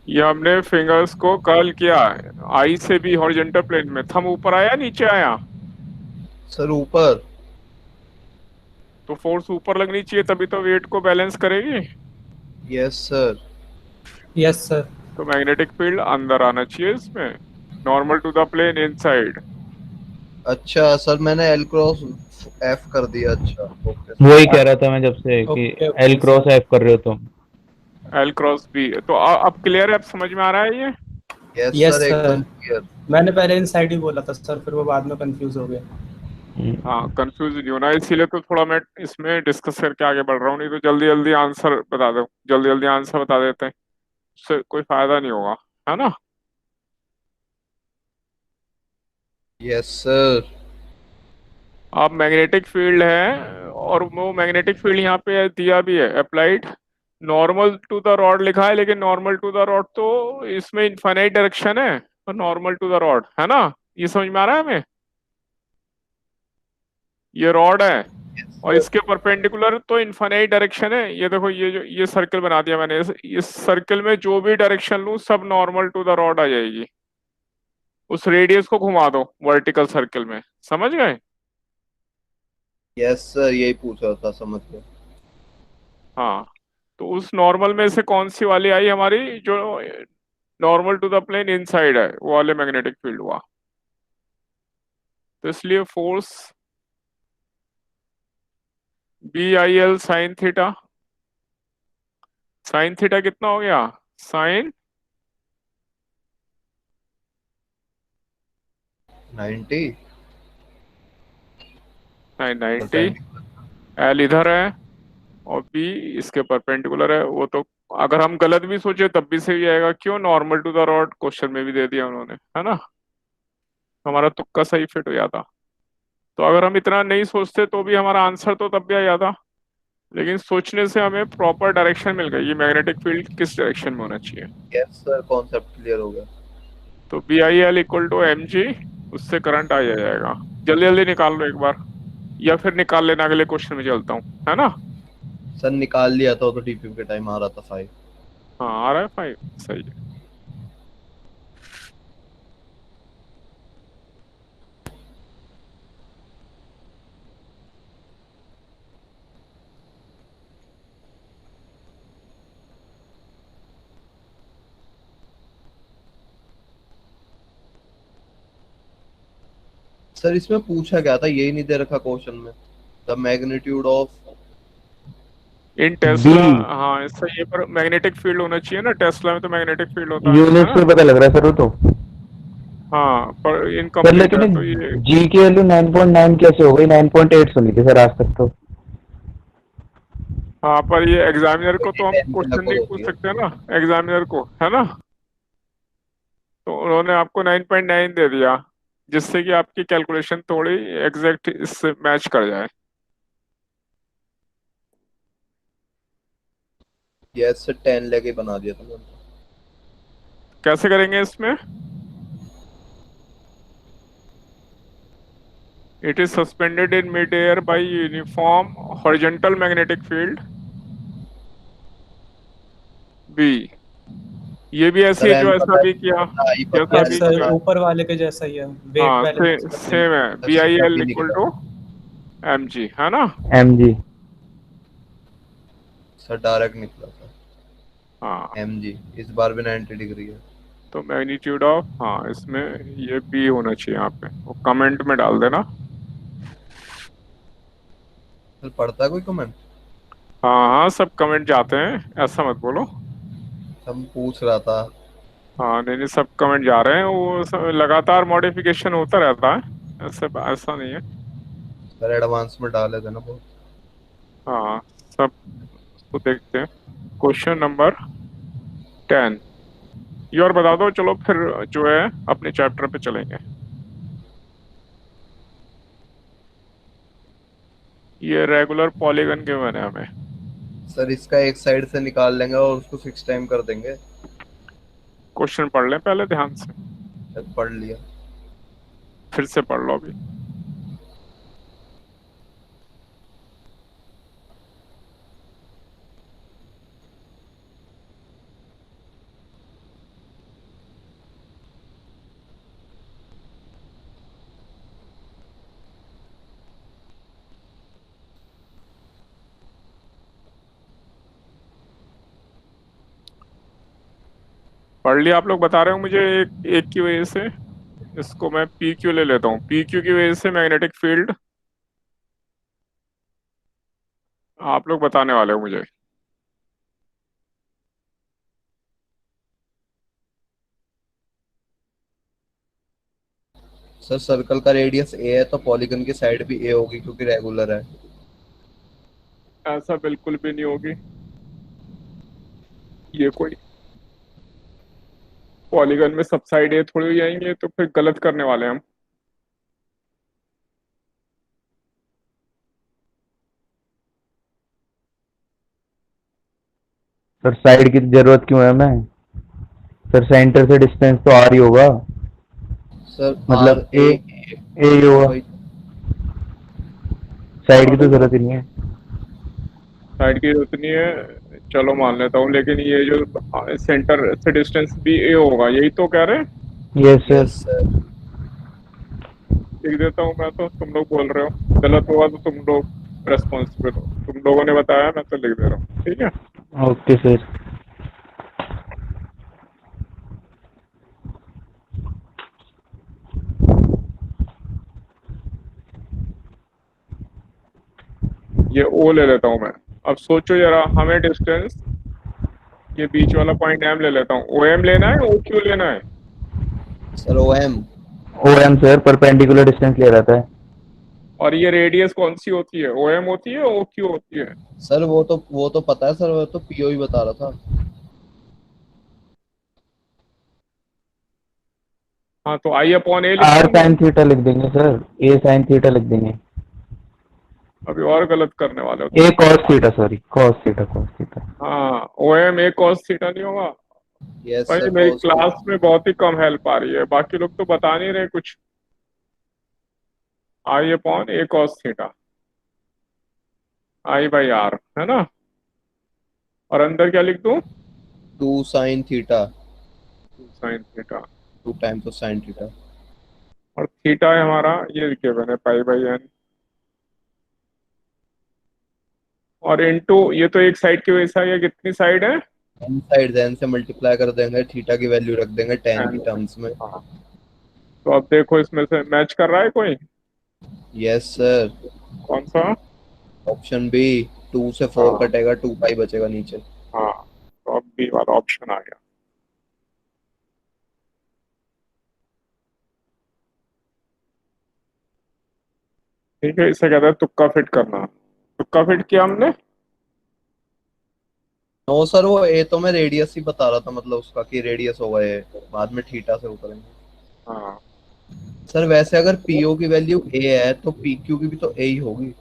ये हमने फिंगर्स को कर्ल किया, आई से भी हॉरिजॉन्टल प्लेन में, थंब ऊपर आया नीचे आया, सर ऊपर। तो फोर्स ऊपर लगनी चाहिए तभी तो वेट को बैलेंस करेगी। Yes sir. Yes sir. तो मैग्नेटिक फील्ड अंदर आना चाहिए इसमें, normal to the plane inside. अच्छा सर, मैंने एल क्रॉस एफ कर दिया। अच्छा ओके सर। वही कह रहा था मैं जब से कि okay L okay cross F कर रहे हो तुम। एल क्रॉस बी, तो अब क्लियर है, अब समझ में आ रहा है ये। यस यस सर, एकदम सर। क्लियर। मैंने पहले इनसाइड ही बोला था सर, फिर वो बाद में कंफ्यूज हो गया। हाँ, कंफ्यूज नहीं होना, इसीलिए तो थोड़ा मैं इसमें डिस्कस करके आगे बढ़ रहा हूँ, नहीं तो जल्दी जल्दी आंसर बता दो, जल्दी जल्दी आंसर बता देते हैं, उससे कोई फायदा नहीं होगा, है ना। Yes sir. अब मैग्नेटिक फील्ड है, और वो मैग्नेटिक फील्ड यहाँ पे दिया भी है applied, normal to the rod लिखा है, लेकिन नॉर्मल टू द रॉड तो इसमें इनफाइनाइट डायरेक्शन है, और नॉर्मल टू द रॉड है ना, ये समझ में आ रहा है हमें। ये रॉड है और इसके परपेंडिकुलर तो इनफाइनाइट डायरेक्शन है, ये देखो, ये जो ये सर्कल बना दिया मैंने, इस सर्कल में जो भी डायरेक्शन लूं सब नॉर्मल टू द रॉड आ जाएगी, उस रेडियस को घुमा दो वर्टिकल सर्कल में, समझ गए। यस सर, यही पूछ रहा था, समझ गया। हाँ, तो उस नॉर्मल में से कौन सी वाली आई हमारी, जो normal to the plane inside है, वो वाले मैग्नेटिक फील्ड हुआ। तो इसलिए force B I L sine theta, sine theta कितना हो गया, साइन 90 90, परपेंडिकुलर। एल इधर है और बी इसके परपेंडिकुलर है, वो तो अगर हम गलत भी सोचे तब भी सही आएगा, क्यों, normal to the rod question में भी दे दिया उन्होंने, है ना, हमारा तुक्का सही फिट हो जाता। तो अगर हम इतना नहीं सोचते तो भी हमारा आंसर तो तब भी आ जाता, लेकिन सोचने से हमें प्रॉपर डायरेक्शन मिल गई, ये मैग्नेटिक फील्ड किस डायरेक्शन में होना चाहिए। यस सर, कॉन्सेप्ट क्लियर हो गया। तो B I L equal to M G, उससे करंट आ जाएगा। जल्दी जल्दी निकाल लो एक बार, या फिर निकाल लेना, अगले क्वेश्चन में चलता हूँ, है ना। सर निकाल लिया था, वो तो टीपीएम के टाइम आ रहा था 5। हाँ, आ रहा है 5, सही है। सर इसमें पूछा क्या था, यही नहीं दे रखा क्वेश्चन में, the magnitude of. In B tesla, हाँ सही है, पर मैग्नेटिक फील्ड होना चाहिए ना, टेस्ला में तो मैग्नेटिक फील्ड होता है यूनिट ना। से पता लग रहा है सर वो तो। हाँ, पर सर इनकम्प्लीट लेकिन है तो ये, जी की वैल्यू 9.9 कैसे हो गई, 9.8 सुनी थी सर आज तक तो। हाँ पर ये एग्जामिनर को तो हम 10 के क्वेश्चन लगभग नहीं होती पूछ है। सकते ना, एग्जामिनर को, है ना। तो उन्होंने आपको 9.9 दे दिया, जिससे कि आपकी कैलकुलेशन थोड़ी एग्जैक्ट इससे मैच कर जाए। यस सर, 10 लेके बना दिया था मैंने। कैसे करेंगे इसमें, it is suspended in mid air by uniform horizontal magnetic field B, ये भी ऐसे सर ही जो एल ऐसा पता है, भी किया, आई पता है, जैसा यस भी एल सर, पता किया। है। ऊपर वाले के जैसा ही है, वेट हाँ, बैलेंस कर सेम देंगे। है, सर बी आई सीधा एल भी इक्वल निकला। टू एम जी, है ना। M G. सर डायरेक्ट निकला था। हाँ, एम जी इस बार भी 90 डिग्री है। तो मैग्नीट्यूड ऑफ, हाँ इसमें ये बी होना चाहिए यहाँ पे, वो कमेंट में डाल देना। सर पढ़ता है कोई कमेंट? हाँ हाँ, सब कमेंट जाते हैं, ऐसा मत बोलो। हम पूछ रहा था। हाँ नहीं नहीं, सब कमेंट जा रहे हैं, वो लगातार मॉडिफिकेशन होता रहता है, ऐसा नहीं है। सर एडवांस में डाले थे ना बहुत। हाँ, सब उसको देखते हैं। क्वेश्चन नंबर 10, ये और बता दो, चलो फिर जो है अपने चैप्टर पे चलेंगे। ये रेगुलर पॉलीगन के बने हमें, सर इसका एक साइड से निकाल लेंगे और उसको 6 टाइम कर देंगे। क्वेश्चन पढ़ लें पहले ध्यान से, सर पढ़ लिया। फिर से पढ़ लो अभी। पढ़ लिया आप लोग? बता रहे हो मुझे एक एक की वजह से। इसको मैं पी क्यू ले लेता हूँ। पी क्यू की वजह से मैग्नेटिक फील्ड आप लोग बताने वाले हो मुझे। सर सर्कल का रेडियस ए है तो पॉलीगन की साइड भी ए होगी क्योंकि रेगुलर है। ऐसा बिल्कुल भी नहीं होगी। ये कोई पॉलीगन में सब साइड ए थोड़ी हो जाएंगे, तो फिर गलत करने वाले हैं हम। सर साइड की जरूरत क्यों है हमें? सर सेंटर से डिस्टेंस तो आर ही होगा, सर आर मतलब ए ए ही होगा, वही। साइड की तो जरूरत ही नहीं है। साइड की जरूरत नहीं है, चलो मान लेता हूँ, लेकिन ये जो सेंटर से डिस्टेंस भी ए होगा, यही तो कह रहे हैं। Yes sir. Yes sir. लिख देता हूँ मैं, तो तुम लोग बोल रहे हो। गलत होगा तो तुम लोग रेस्पॉन्सिबल हो। तुम लोगों ने बताया, मैं तो लिख दे रहा हूँ, ठीक है। Okay sir. ये ओ ले लेता हूँ मैं। अब सोचो जरा, हमें डिस्टेंस, ये बीच वाला पॉइंट एम ले लेता हूँ। ओ एम लेना है, ओ क्यू लेना है? Sir O M. O M sir, perpendicular distance ले रहता है। और ये रेडियस कौन सी होती है? ओ एम होती है, ओ क्यू होती है? सर वो तो पता है सर, वो तो पीओ ही बता रहा था। हाँ, तो आई अपॉन ए लिख आर दूंगा। साइन थीटा लिख देंगे सर, ए साइन थीटा लिख देंगे। अभी और गलत करने वाले हो ए तुम। Cos theta, sorry cos theta, cos theta. हाँ, O M A cos theta नहीं होगा? यस भाई सर मेरी कॉस थीटा। क्लास में बहुत ही कम हेल्प आ रही है, बाकी लोग तो बता नहीं रहे कुछ। I upon a cos theta, I by R, है ना? और अंदर क्या लिख दूं? Two sine theta. Sine theta. Two times of sine theta. और थीटा है हमारा, ये गिवन है, पाई बाई एन। और इनटू, ये तो एक साइड की वजह से आ गया। कितनी साइड है? एन साइड एन से मल्टीप्लाई कर देंगे, थीटा की वैल्यू रख देंगे टेन की एन। टर्म्स में। हाँ, तो अब देखो इसमें से मैच कर रहा है कोई? Yes sir. कौन सा? Option B. टू से फोर हाँ। कटेगा, टू पाई बचेगा नीचे। हाँ, तो अब बी वाला ऑप्शन आ गया। ठीक है, इसे कहते हैं तुक्का फिट करना। तुक्का फिट किया हमने। नो सर, वो ए तो मैं रेडियस ही बता रहा था, मतलब उसका कि रेडियस होगा ए। बाद में थीटा से उतरेंगे। हाँ, सर वैसे अगर पीओ की वैल्यू ए है तो पीक्यू की भी तो ए ही होगी।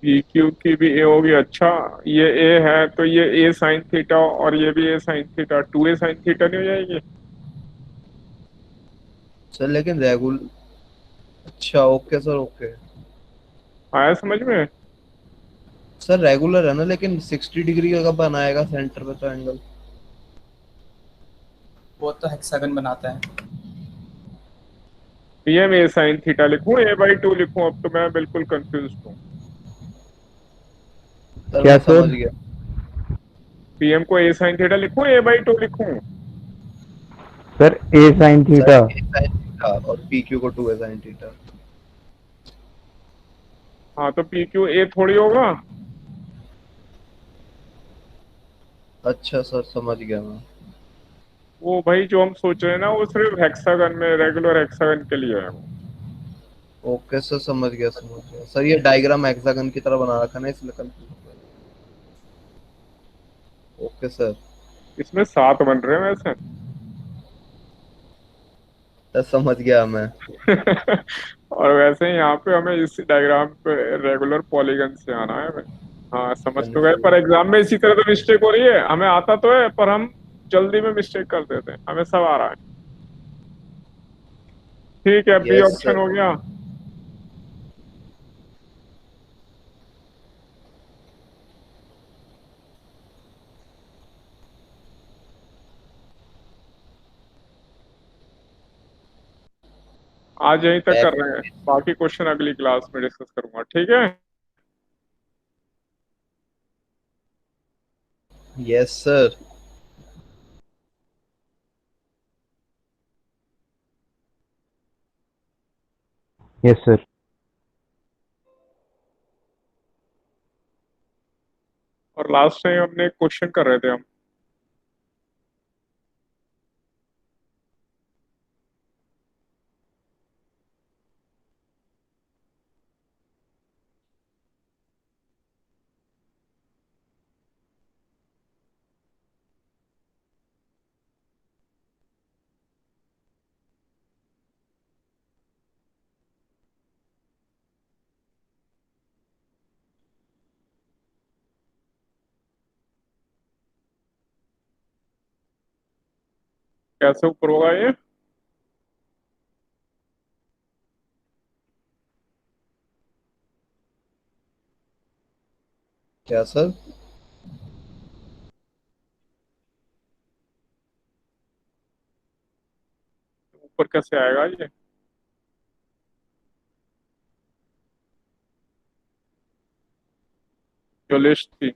पी क्यू की भी ए होगी। अच्छा, ये ए है तो ये ए साइन थीटा, और ये भी a sine theta, two a sine theta नहीं हो जाएगी? सर लेकिन रेगुलर। अच्छा ओके सर ओके। आया समझ में? सर रेगुलर है ना, लेकिन 60 डिग्री का कब बनाएगा सेंटर पे तो एंगल। वो तो हेक्सागन बनाता है। पीएम ए साइन थीटा लिखूं, ए बाई टू लिखूं? अब तो मैं बिल्कुल कंफ्यूज हूँ। सर क्या मैं समझ सर? गया। पीएम को ए साइन थीटा लिखूं, ए बाई टू लिखूं? सर ए साइन सर थीटा। ए साइन थीटा और पीक्यू को टू ए साइन थीटा। हाँ, तो पी क्यू ए थोड़ी होगा। अच्छा सर समझ गया मैं। वो भाई जो हम सोच रहे हैं ना, वो सिर्फ हेक्सागन में, रेगुलर हेक्सागन के लिए है वो। ओके सर समझ गया समझ गया सर, ये डायग्राम हेक्सागन की तरह बना रखा ना इसलिए कंफ्यूज। Okay sir. इसमें 7 बन रहे हैं वैसे। सर समझ गया मैं। और वैसे ही यहाँ पे हमें इस डायग्राम पे रेगुलर पॉलीगन से आना है भाई। हाँ, समझ तो गए, पर एग्जाम में इसी तरह तो मिस्टेक हो रही है। हमें आता तो है, पर हम जल्दी में मिस्टेक कर देते हैं। हमें सब आ रहा है। ठीक है, बी यस ऑप्शन सर। हो गया। आज यहीं तक कर रहे हैं, बाकी क्वेश्चन अगली क्लास में डिस्कस करूंगा, ठीक है। Yes sir. Yes sir. और लास्ट टाइम हमने क्वेश्चन कर रहे थे हम। कैसे ऊपर होगा ये? क्या सर? ऊपर कैसे आएगा ये? जो लिस्ट थी।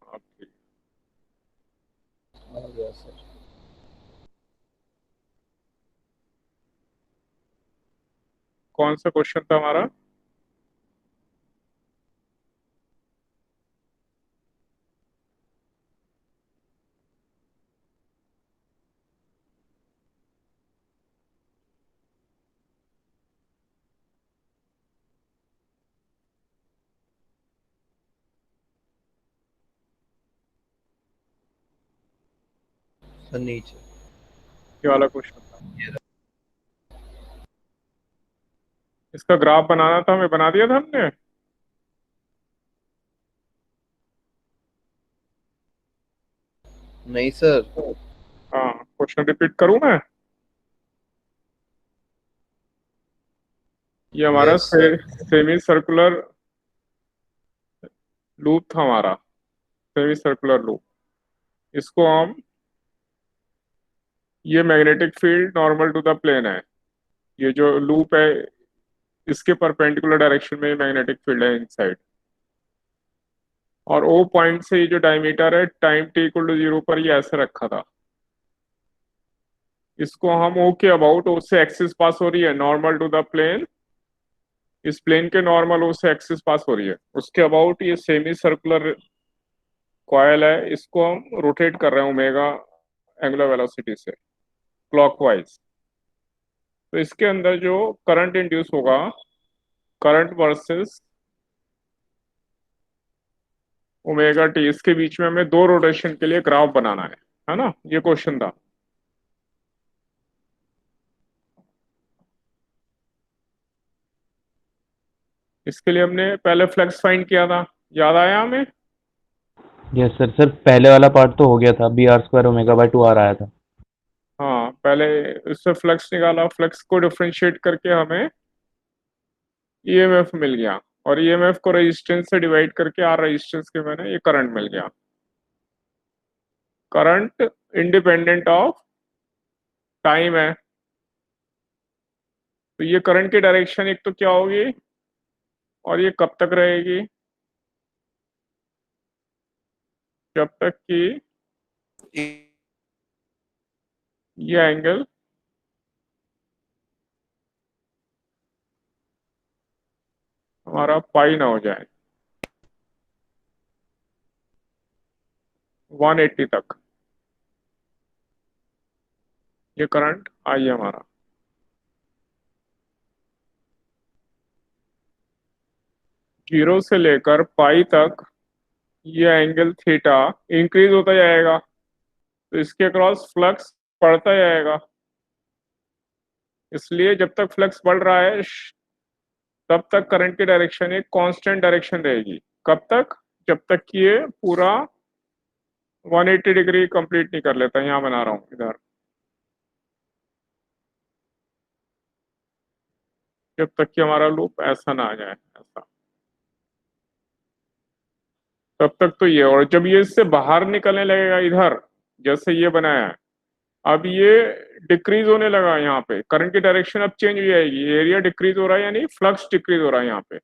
हाँ, ठीक। आ गया सर। कौन सा क्वेश्चन था हमारा? सर नीचे। ये वाला क्वेश्चन था। इसका ग्राफ बनाना था, हमें बना दिया था हमने। नहीं सर। हाँ, क्वेश्चन रिपीट करूं मैं? ये हमारा yes sir. Semi circular loop था हमारा। Semi circular loop. इसको हम, ये magnetic field normal to the plane है। ये जो लूप है, इसके परपेंडिकुलर डायरेक्शन में मैग्नेटिक फील्ड है इनसाइड। और ओ पॉइंट से ये जो डायमीटर है टाइम t इक्वल टू 0 पर ये ऐसे रखा था। इसको हम ओ के अबाउट, ओ से एक्सिस पास हो रही है नॉर्मल टू द प्लेन। इस प्लेन के नॉर्मल ओ से एक्सिस पास हो रही है, उसके अबाउट ये सेमी सर्कुलर कॉयल है। इसको हम रोटेट कर रहे हैं ओमेगा एंगुलर वेलोसिटी से क्लॉकवाइज। तो इसके अंदर जो करंट इंड्यूस होगा, करंट वर्सेस ओमेगा टी, इसके बीच में हमें दो रोटेशन के लिए ग्राफ बनाना है ना? ये क्वेश्चन था। इसके लिए हमने पहले फ्लक्स फाइंड किया था, याद आया हमें? Yes sir. सर पहले वाला पार्ट तो हो गया था, B R square omega by 2 R आया था। हाँ, पहले इससे फ्लक्स निकाला, फ्लक्स को डिफरेंशिएट करके हमें ईएमएफ मिल गया। और ईएमएफ को रेजिस्टेंस से डिवाइड करके आर रेजिस्टेंस के मैंने ये करंट मिल गया। करंट इंडिपेंडेंट ऑफ टाइम है। तो ये करंट की डायरेक्शन एक तो क्या होगी, और ये कब तक रहेगी? जब तक कि ये एंगल हमारा पाई ना हो जाए 180 तक। ये करंट आई है हमारा। जीरो से लेकर पाई तक ये एंगल थीटा इंक्रीज होता जाएगा, तो इसके अक्रॉस फ्लक्स बढ़ता जाएगा। इसलिए जब तक फ्लक्स बढ़ रहा है तब तक करंट की डायरेक्शन एक कांस्टेंट डायरेक्शन रहेगी। कब तक? जब तक कि ये पूरा 180 डिग्री कंप्लीट नहीं कर लेता। यहाँ बना रहा हूँ इधर। जब तक कि हमारा लूप ऐसा ना आ जाए, ऐसा, तब तक तो ये। और जब ये इससे बाहर निकलने लगेगा इधर, जैसे ये बनाया है, अब ये डिक्रीज होने लगा यहाँ पे, करंट की डायरेक्शन अब चेंज हो जाएगी, एरिया डिक्रीज हो रहा है यानी फ्लक्स डिक्रीज हो रहा है यहाँ पे,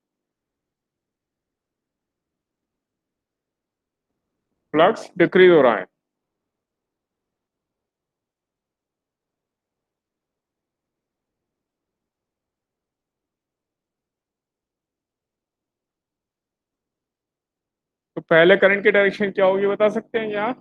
फ्लक्स डिक्रीज हो रहा है। तो पहले करंट की डायरेक्शन क्या होगी बता सकते हैं यहाँ?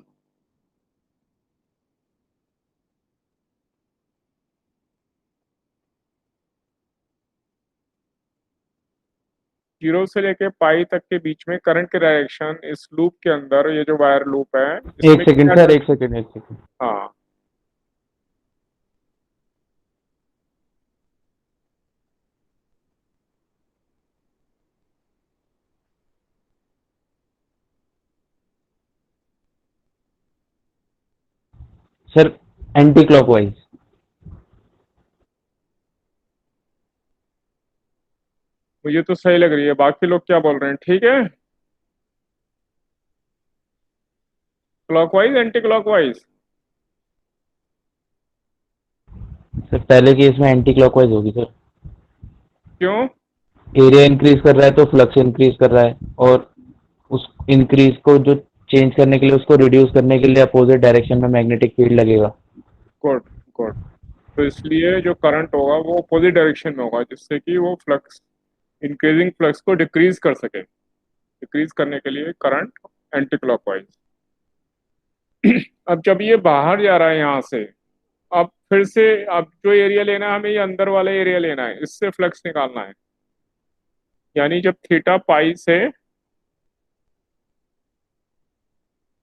जीरो से लेके पाई तक के बीच में करंट की डायरेक्शन इस लूप के अंदर, ये जो वायर लूप है एक इसमें सेकंड क्या सर, एक सेकंड, एक सेकंड। हाँ सर एंटी क्लॉकवाइज। मुझे तो सही लग रही है, बाकी लोग क्या बोल रहे हैं? ठीक है, क्लॉकवाइज एंटी क्लॉकवाइज? सर पहले केस में एंटी क्लॉकवाइज होगी सर। क्यों? एरिया इंक्रीज कर रहा है तो फ्लक्स इंक्रीज कर रहा है, और उस इंक्रीज को जो चेंज करने के लिए, उसको रिड्यूस करने के लिए अपोजिट डायरेक्शन में मैग्नेटिक फील्ड लगेगा। Good good. तो इसलिए जो करंट होगा वो अपोजिट डायरेक्शन में होगा, जिससे कि वो फ्लक्स, इंक्रीजिंग फ्लक्स को डिक्रीज कर सके। डिक्रीज करने के लिए करंट एंटी क्लॉकवाइज। अब जब ये बाहर जा रहा है यहाँ से, अब फिर से अब जो एरिया लेना है हमें, ये अंदर वाला एरिया लेना है, इससे फ्लक्स निकालना है। यानी जब थीटा पाई से,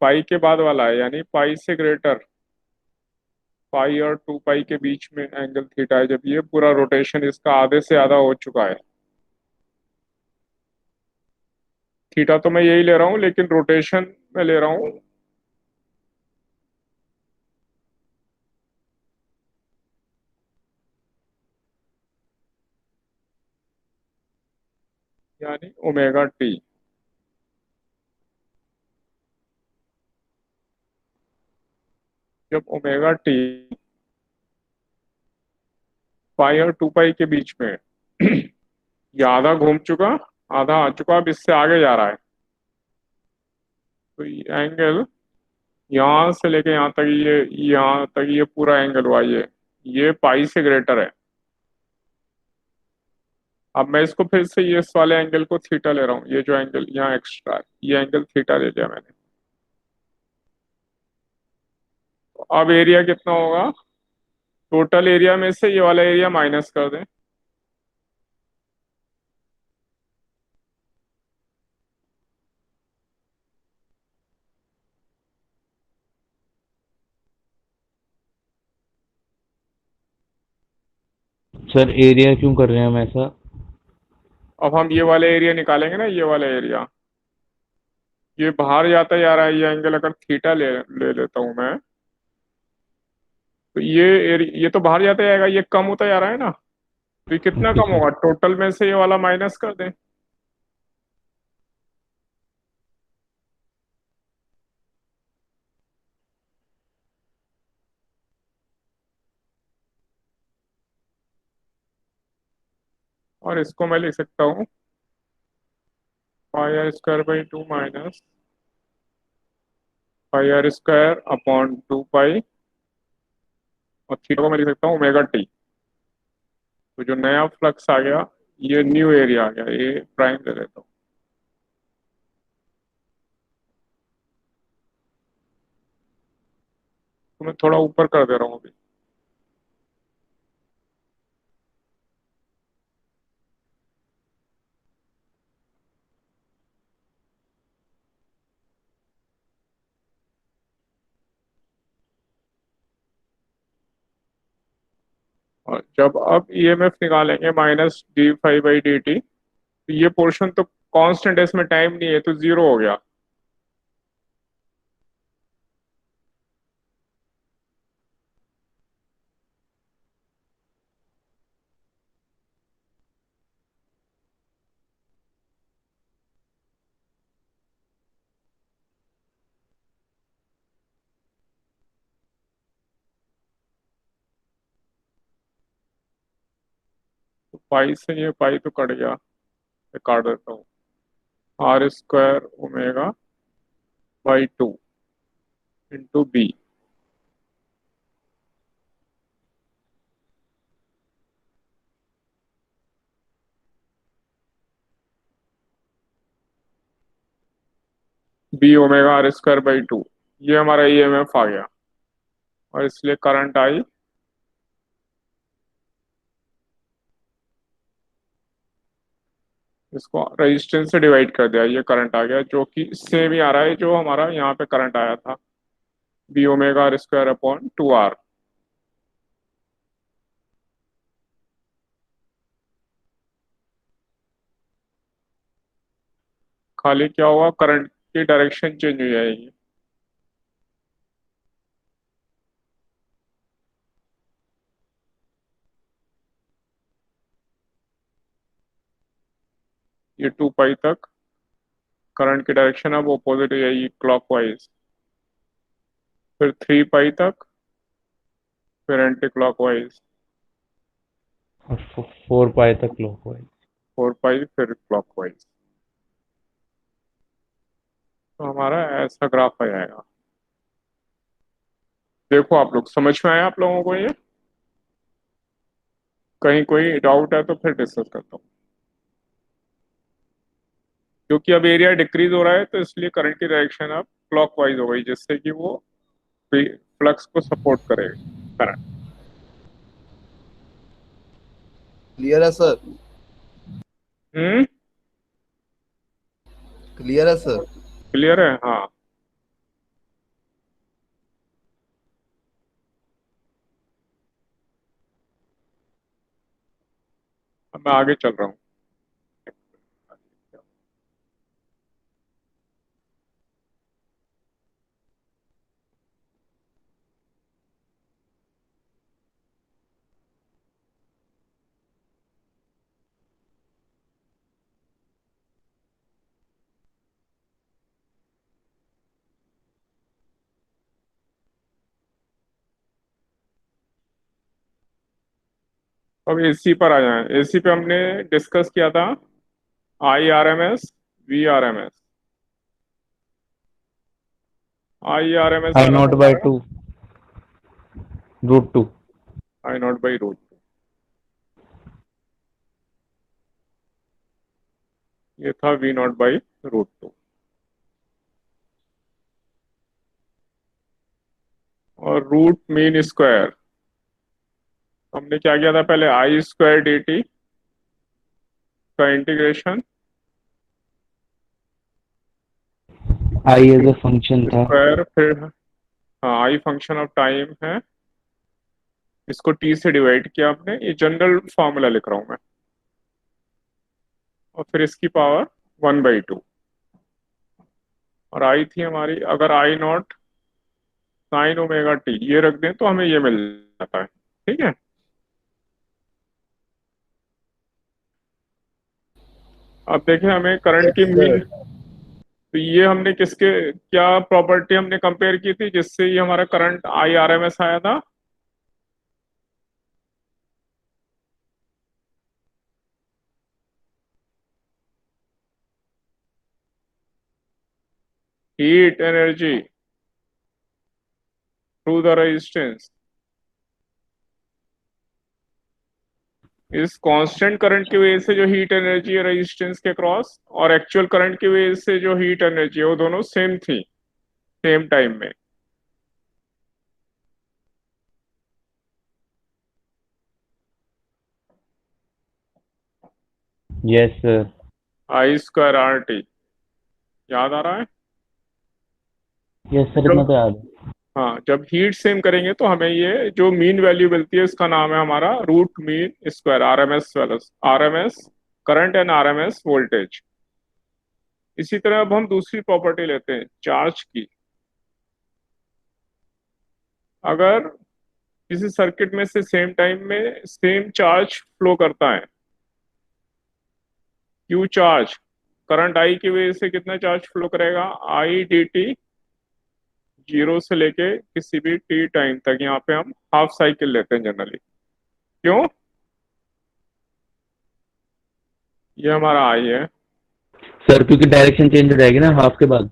पाई के बाद वाला है, यानी पाई से ग्रेटर, पाई और 2 पाई के बीच में एंगल थीटा है, जब ये पूरा रोटेशन इसका आधे से आधा हो चुका है। थीटा तो मैं यही ले रहा हूँ, लेकिन रोटेशन में ले रहा हूँ। यानी ओमेगा टी। जब ओमेगा टी पाई और 2 पाई के बीच में ये आधा घूम चुका, आधा आ चुका, अब इससे आगे जा रहा है, तो ये एंगल यहाँ से लेके यहाँ तक, ये यहाँ तक ये पूरा एंगल हुआ, ये पाई से ग्रेटर है। अब मैं इसको फिर से ये इस वाले एंगल को थीटा ले रहा हूँ, ये जो एंगल यहाँ एक्स्ट्रा है, ये एंगल थीटा ले लिया मैंने। तो अब एरिया कितना होगा? टोटल एरिया में से ये वाला एरिया माइनस कर दें। सर एरिया क्यों कर रहे हैं हम ऐसा? अब हम ये वाला एरिया निकालेंगे ना, ये वाला एरिया, ये बाहर जाता जा रहा है, ये एंगल अगर थीटा ले लेता हूं मैं, तो ये तो बाहर जाता जाएगा, ये कम होता जा रहा है ना, तो ये कितना ओके कम सर। होगा? टोटल में से ये वाला माइनस कर दें। और इसको मैं लिख सकता हूँ pi R square by 2 minus pi R square upon 2 pi, और थीटा को मैं लिख सकता हूँ ओमेगा टी। तो जो नया फ्लक्स आ गया, ये न्यू एरिया आ गया, ये प्राइम ले लेता हूँ। तो मैं थोड़ा ऊपर कर दे रहा हूँ अभी। और जब अब ईएमएफ निकालेंगे minus D five by D T, तो ये पोर्शन तो कांस्टेंट है, इसमें टाइम नहीं है, तो जीरो हो गया। पाई से ये पाई तो कट गया, ये काट देता हूँ। R square omega by 2 into B. B omega R square by 2, ये हमारा ईएमएफ आ गया, और इसलिए करंट आई इसको रेजिस्टेंस से डिवाइड कर दिया, ये करंट आ गया, जो कि सेम ही आ रहा है जो हमारा यहाँ पे करंट आया था, B omega R square upon 2 R. खाली क्या हुआ, करंट की डायरेक्शन चेंज हो जाएगी। ये 2 पाई तक करंट की डायरेक्शन अब ऑपोजिट हो जाएगी क्लॉकवाइज, फिर 3 पाई तक, फिर एंटी क्लॉकवाइज, और 4 पाई तक क्लॉकवाइज। 4 पाई फिर क्लॉकवाइज। तो हमारा ऐसा ग्राफ आ जाएगा। देखो आप लोग, समझ में आया आप लोगों को ये? कहीं कोई डाउट है तो फिर डिस्कस करता हूँ। क्योंकि अब एरिया डिक्रीज हो रहा है तो इसलिए करंट की डायरेक्शन अब क्लॉकवाइज हो गई, जिससे कि वो फ्लक्स को सपोर्ट करेगा करंट। क्लियर है सर? हम्म, क्लियर है सर? क्लियर है? हाँ। अब मैं आगे चल रहा हूँ। अब एसी पर आ जाए। एसी पे हमने डिस्कस किया था I R M S, V R M S. I R M S I वाला नॉट था बाई हमारा 2 √2। I not by root. ये था वी नॉट बाई √2। और रूट मीन स्क्वायर हमने क्या किया था पहले, आई स्क्वायर डी टी का integration I as a function था। स्क्वायर, फिर हाँ आई फंक्शन ऑफ टाइम है, इसको टी से डिवाइड किया आपने, ये जनरल फॉर्मूला लिख रहा हूं मैं, और फिर इसकी पावर 1/2। और आई थी हमारी, अगर आई नॉट साइन ओमेगा टी ये रख दें तो हमें ये मिल जाता है। ठीक है, अब देखें हमें करंट की यस मीन, सर। तो ये हमने किसके क्या प्रॉपर्टी हमने कंपेयर की थी जिससे ये हमारा current I R M S आया था? Heat energy through the resistance इस कांस्टेंट करंट की वजह से जो हीट एनर्जी है रेजिस्टेंस के क्रॉस, और एक्चुअल करंट की वजह से जो हीट एनर्जी है, वो दोनों सेम थी सेम टाइम में। Yes sir. I square R T याद आ रहा है? यस सर, इतना जब तो याद है। हाँ, जब हीट सेम करेंगे तो हमें ये जो मीन वैल्यू मिलती है इसका नाम है हमारा root mean square, R M S वाला, R M S current and R M S voltage. इसी तरह अब हम दूसरी प्रॉपर्टी लेते हैं चार्ज की। अगर किसी सर्किट में से सेम टाइम में सेम चार्ज फ्लो करता है, क्यू चार्ज, करंट आई की वजह से कितना चार्ज फ्लो करेगा, आई डी टी, जीरो से लेके किसी भी टी टाइम तक। यहाँ पे हम हाफ साइकिल लेते हैं जनरली। क्यों? ये हमारा आई है। सर क्योंकि डायरेक्शन चेंज हो जाएगी ना हाफ के बाद।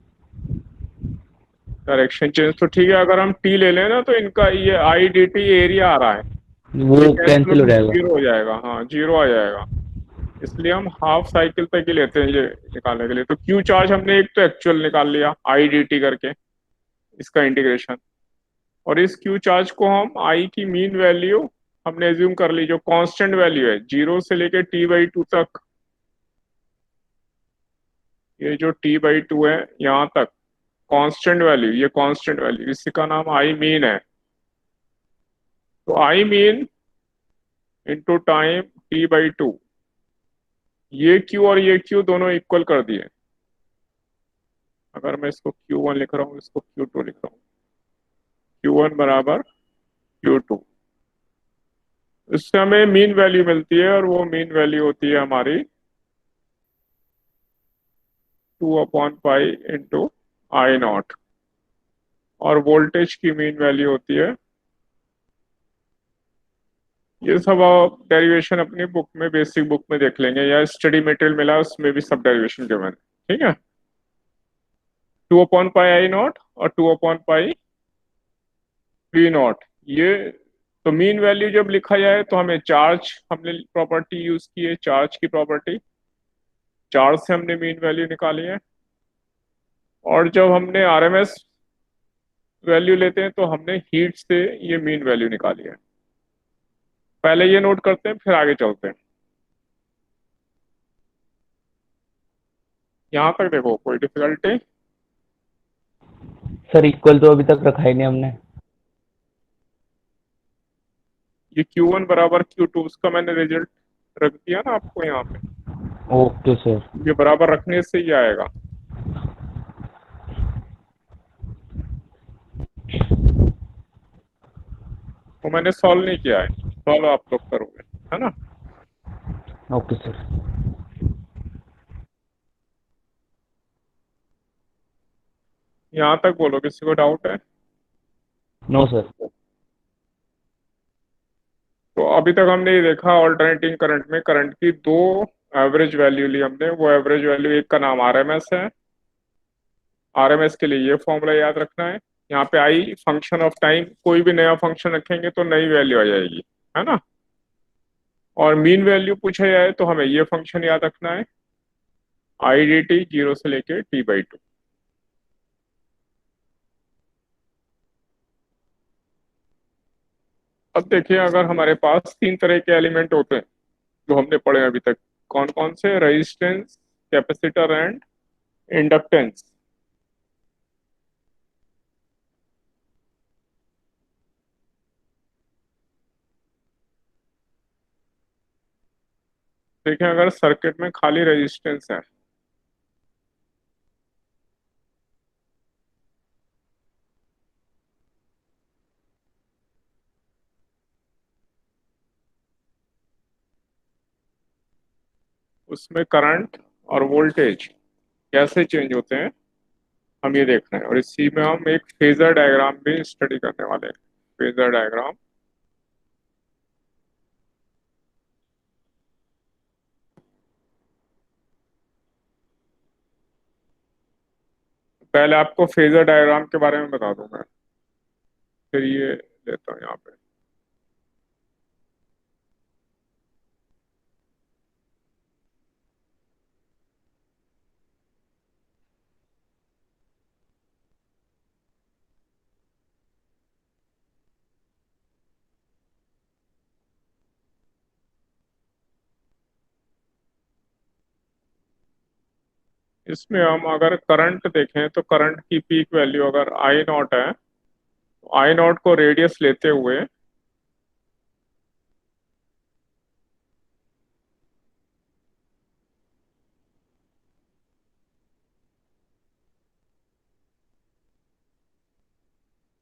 डायरेक्शन चेंज तो ठीक है, अगर हम टी ले लें ना तो इनका ये आई डी टी एरिया आ रहा है, वो ये कैंसिल कैंसिल हो जाएगा। जीरो हो जाएगा, हाँ जीरो आ जाएगा। इसलिए हम हाफ साइकिल तक ही लेते हैं ये निकालने के लिए। तो क्यू चार्ज हमने एक तो एक्चुअल निकाल लिया आई डी टी करके, इसका इंटीग्रेशन, और इस क्यू चार्ज को हम आई की मीन वैल्यू हमने एज्यूम कर ली, जो कांस्टेंट वैल्यू है जीरो से लेके t/2 तक, ये जो t/2 है यहाँ तक कांस्टेंट वैल्यू, ये कांस्टेंट वैल्यू, इसी का नाम आई मीन है। तो I mean into time t/2, ये क्यू और ये क्यू दोनों इक्वल कर दिए। अगर मैं इसको Q1 लिख रहा हूँ, इसको Q2 लिख रहा हूँ, Q1 बराबर Q2, इससे हमें मीन वैल्यू मिलती है, और वो मीन वैल्यू होती है हमारी 2/पाई इंटू आई नॉट, और वोल्टेज की मीन वैल्यू होती है, ये सब आप डेरिवेशन अपनी बुक में, बेसिक बुक में देख लेंगे, या स्टडी मटेरियल मिला उसमें भी सब डेरिवेशन गिवन है, ठीक है। 2/पाई आई नॉट और 2/पाई वी नॉट, ये तो मीन वैल्यू जब लिखा जाए तो हमें चार्ज, हमने प्रॉपर्टी यूज की है चार्ज की प्रॉपर्टी, चार्ज से हमने मीन वैल्यू निकाली है। और जब हमने आरएमएस वैल्यू लेते हैं तो हमने हीट से ये मीन वैल्यू निकाली है। पहले ये नोट करते हैं, फिर आगे चलते हैं। यहाँ तक देखो कोई डिफिकल्टी? सर इक्वल तो अभी तक रखा ही नहीं हमने। ये Q1 बराबर Q2, उसका मैंने रिजल्ट रख दिया ना आपको यहाँ पे, ओके सर। ये बराबर रखने से ही आएगा। तो मैंने सॉल्व नहीं किया है, सॉल्व आप लोग करोगे, है ना। Okay sir. यहाँ तक बोलो, किसी को डाउट है? No sir. तो अभी तक हमने ये देखा ऑल्टरनेटिंग करंट में करंट की दो एवरेज वैल्यू ली हमने। वो एवरेज वैल्यू, एक का नाम आरएमएस है, आरएमएस के लिए ये फॉर्मूला याद रखना है। यहाँ पे आई फंक्शन ऑफ टाइम, कोई भी नया फंक्शन रखेंगे तो नई वैल्यू आ जाएगी, है ना। और मीन वैल्यू पूछा जाए तो हमें ये फंक्शन याद रखना है, आई डी टी जीरो से लेके t/2। अब देखिए, अगर हमारे पास तीन तरह के एलिमेंट होते हैं जो हमने पढ़े अभी तक, कौन कौन से? Resistance, capacitor and inductance. देखिए, अगर सर्किट में खाली रेजिस्टेंस है, उसमें करंट और वोल्टेज कैसे चेंज होते हैं हम ये देख रहे हैं, और इसी में हम एक फेजर डायग्राम भी स्टडी करने वाले हैं। फेजर डायग्राम, पहले आपको फेजर डायग्राम के बारे में बता दूंगा, फिर ये लेता हूँ यहाँ पे। इसमें हम अगर करंट देखें तो करंट की पीक वैल्यू अगर आई नॉट है, तो आई नॉट को रेडियस लेते हुए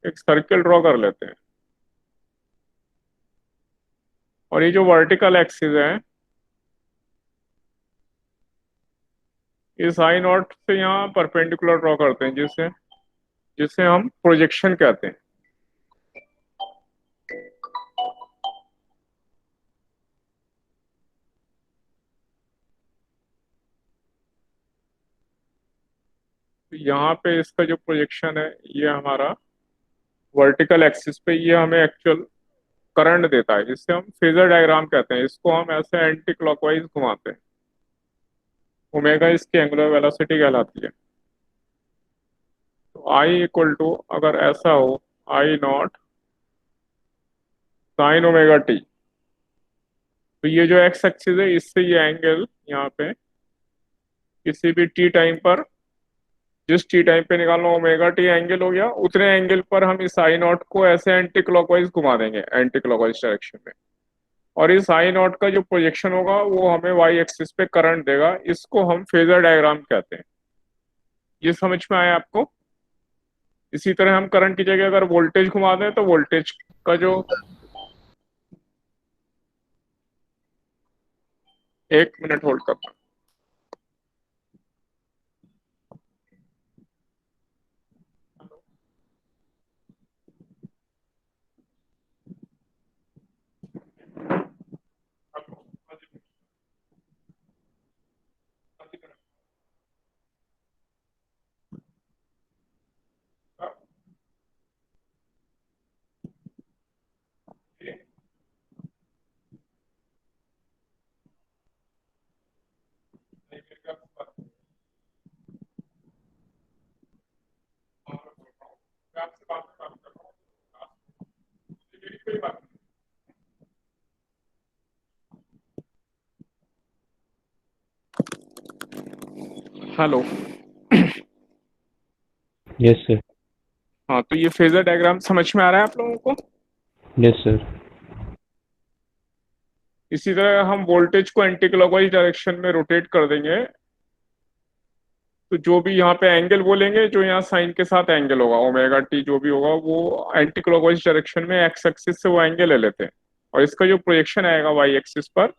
एक सर्किल ड्रॉ कर लेते हैं, और ये जो वर्टिकल एक्सिस है, इस आई नॉट से यहाँ परपेंडिकुलर ड्रॉ करते हैं, जिसे जिसे हम प्रोजेक्शन कहते हैं। यहाँ पे इसका जो प्रोजेक्शन है ये हमारा वर्टिकल एक्सिस पे ये हमें एक्चुअल करंट देता है, जिससे हम फेजर डायग्राम कहते हैं। इसको हम ऐसे एंटी क्लॉकवाइज घुमाते हैं। ओमेगा इसकी एंगुलर वेलोसिटी कहलाती है। तो आई इक्वल टू, अगर ऐसा हो, आई नॉट साइन ओमेगा टी, तो ये जो एक्स एक्सिस है इससे ये एंगल यहाँ पे किसी भी टी टाइम पर, जिस टी टाइम पे निकालना ओमेगा टी एंगल हो गया, उतने एंगल पर हम इस आई नॉट को ऐसे एंटी क्लॉकवाइज घुमा देंगे, एंटी क्लॉकवाइज डायरेक्शन में। और इस आई नॉट का जो प्रोजेक्शन होगा वो हमें वाई एक्सिस पे करंट देगा। इसको हम फेजर डायग्राम कहते हैं। ये समझ में आया आपको? इसी तरह हम करंट की जगह अगर वोल्टेज घुमा दें तो वोल्टेज का जो, एक मिनट होल्ड करना। हेलो। Yes sir. हाँ, तो ये फेजर डायग्राम समझ में आ रहा है आप लोगों को? Yes sir. इसी तरह हम वोल्टेज को एंटी क्लॉकवाइज डायरेक्शन में रोटेट कर देंगे, तो जो भी यहाँ पे एंगल बोलेंगे, जो यहाँ साइन के साथ एंगल होगा ओमेगा टी जो भी होगा, वो एंटी क्लॉकवाइज डायरेक्शन में एक्स एक्सिस से वो एंगल ले लेते हैं। और इसका जो प्रोजेक्शन आएगा वाई एक्सिस पर,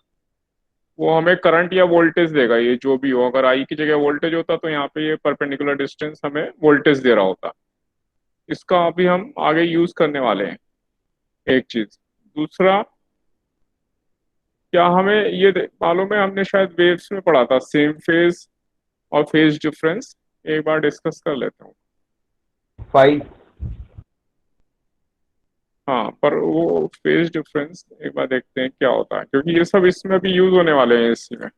वो हमें करंट या वोल्टेज देगा। ये जो भी हो, अगर आई की जगह वोल्टेज होता तो यहाँ पे ये परपेंडिकुलर डिस्टेंस हमें वोल्टेज दे रहा होता। इसका अभी हम आगे यूज करने वाले हैं। एक चीज। दूसरा, क्या हमें ये मालूम है, हमने शायद वेव्स में पढ़ा था सेम फेज और फेज डिफरेंस। एक बार डिस्कस कर लेता हूँ। 5। हाँ, पर वो फेज डिफरेंस एक बार देखते हैं क्या होता है, क्योंकि ये सब इसमें भी यूज होने वाले हैं इसी में।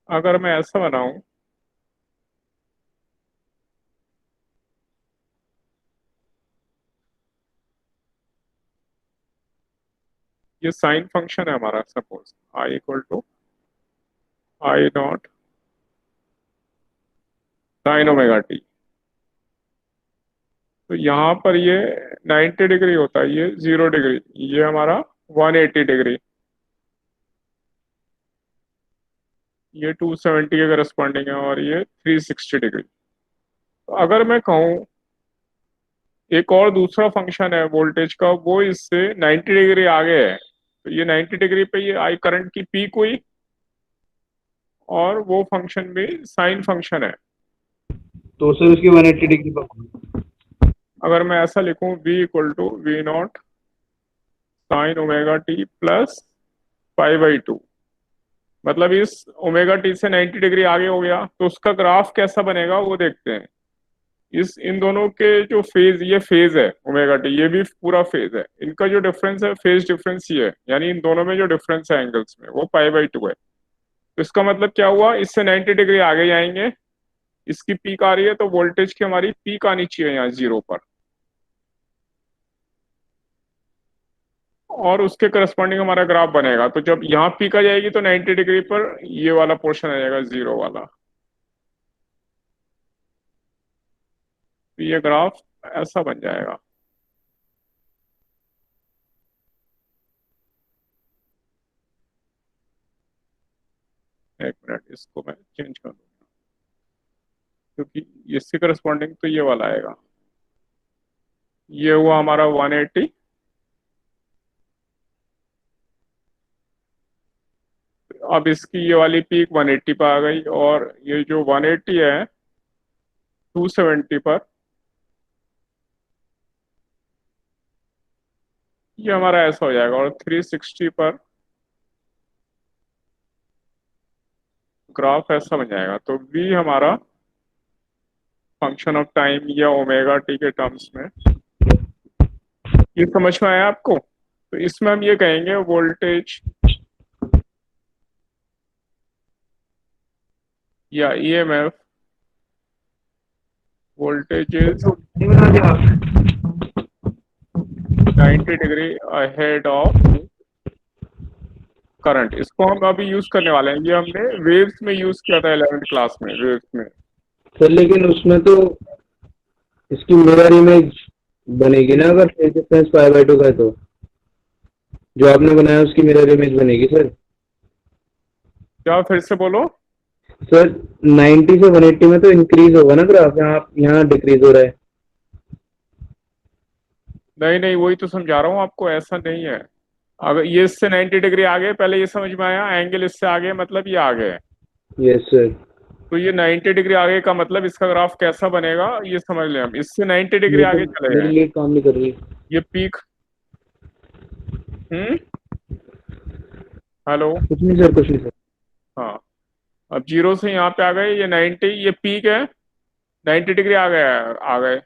अगर मैं ऐसा बनाऊं, ये साइन फंक्शन है हमारा, suppose I equal to I not sine omega T, तो यहाँ पर ये 90 डिग्री होता है, ये 0 डिग्री, ये हमारा 180 डिग्री, ये 270 के करस्पॉन्डिंग है, और ये 360 डिग्री। तो अगर मैं कहूँ एक और दूसरा फंक्शन है वोल्टेज का, वो इससे 90 डिग्री आगे है, तो ये 90 डिग्री पे ये आई करंट की पीक हुई, और वो फंक्शन भी साइन फंक्शन है। तो सर उसकी 180 डिग्री पर अगर मैं ऐसा लिखूं, v equal to V not sine omega T plus π/2, मतलब इस ओमेगा टी से 90 डिग्री आगे हो गया, तो उसका ग्राफ कैसा बनेगा वो देखते हैं। इस इन दोनों के जो फेज, ये फेज है ओमेगा टी, ये भी पूरा फेज है। इनका जो डिफरेंस है, फेज डिफरेंस ये है, यानी इन दोनों में जो डिफरेंस है एंगल्स में, वो π/2 है। तो इसका मतलब क्या हुआ, इससे 90 डिग्री आगे जाएंगे, इसकी पीक आ रही है, तो वोल्टेज की हमारी पीक आनी चाहिए यहाँ 0 पर, और उसके करस्पॉन्डिंग हमारा ग्राफ बनेगा। तो जब यहाँ पीक आ जाएगी तो 90 डिग्री पर ये वाला पोर्शन आ जाएगा 0 वाला। तो ये ग्राफ ऐसा बन जाएगा। एक मिनट, इसको मैं चेंज कर दूंगा, क्योंकि इसके करस्पॉन्डिंग तो ये वाला आएगा। ये हुआ हमारा 180, अब इसकी ये वाली पीक 180 पर आ गई, और ये जो 180 है 270 पर ये हमारा ऐसा हो जाएगा, और 360 पर ग्राफ ऐसा बन जाएगा। तो v हमारा फंक्शन ऑफ टाइम या ओमेगा टी के टर्म्स में, ये समझ में आया आपको? तो इसमें हम ये कहेंगे वोल्टेज या EMF, voltage is 90 degree ahead of current. इसको हम अभी यूज करने वाले हैं, ये हमने वेव्स में यूज किया था 11th क्लास में, वेव्स में। सर लेकिन उसमें तो इसकी मिरर इमेज बनेगी ना, अगर फेज डिफरेंस पाई बाय 2 का है तो जो आपने बनाया उसकी मिरर इमेज बनेगी सर। क्या, फिर से बोलो? सर 90 से 180 में तो इंक्रीज होगा ना ग्राफ, यहाँ डिक्रीज हो रहा है। नहीं नहीं, वही तो समझा रहा हूँ आपको, ऐसा नहीं है। अगर ये इससे 90 डिग्री आगे, पहले ये समझ में आया, एंगल इससे आगे मतलब ये आगे है। Yes sir. तो ये 90 डिग्री आगे का मतलब इसका ग्राफ कैसा बनेगा ये समझ लें हम। इससे 90 डिग्री ये आगे तो चले मेरे गए, लिए काम नहीं कर रही। ये पीक। हेलो? कुछ नहीं सर, कुछ नहीं सर। हाँ, अब 0 से यहाँ पे आ गए, ये 90, ये पीक है, 90 डिग्री आ गया है, आ गए।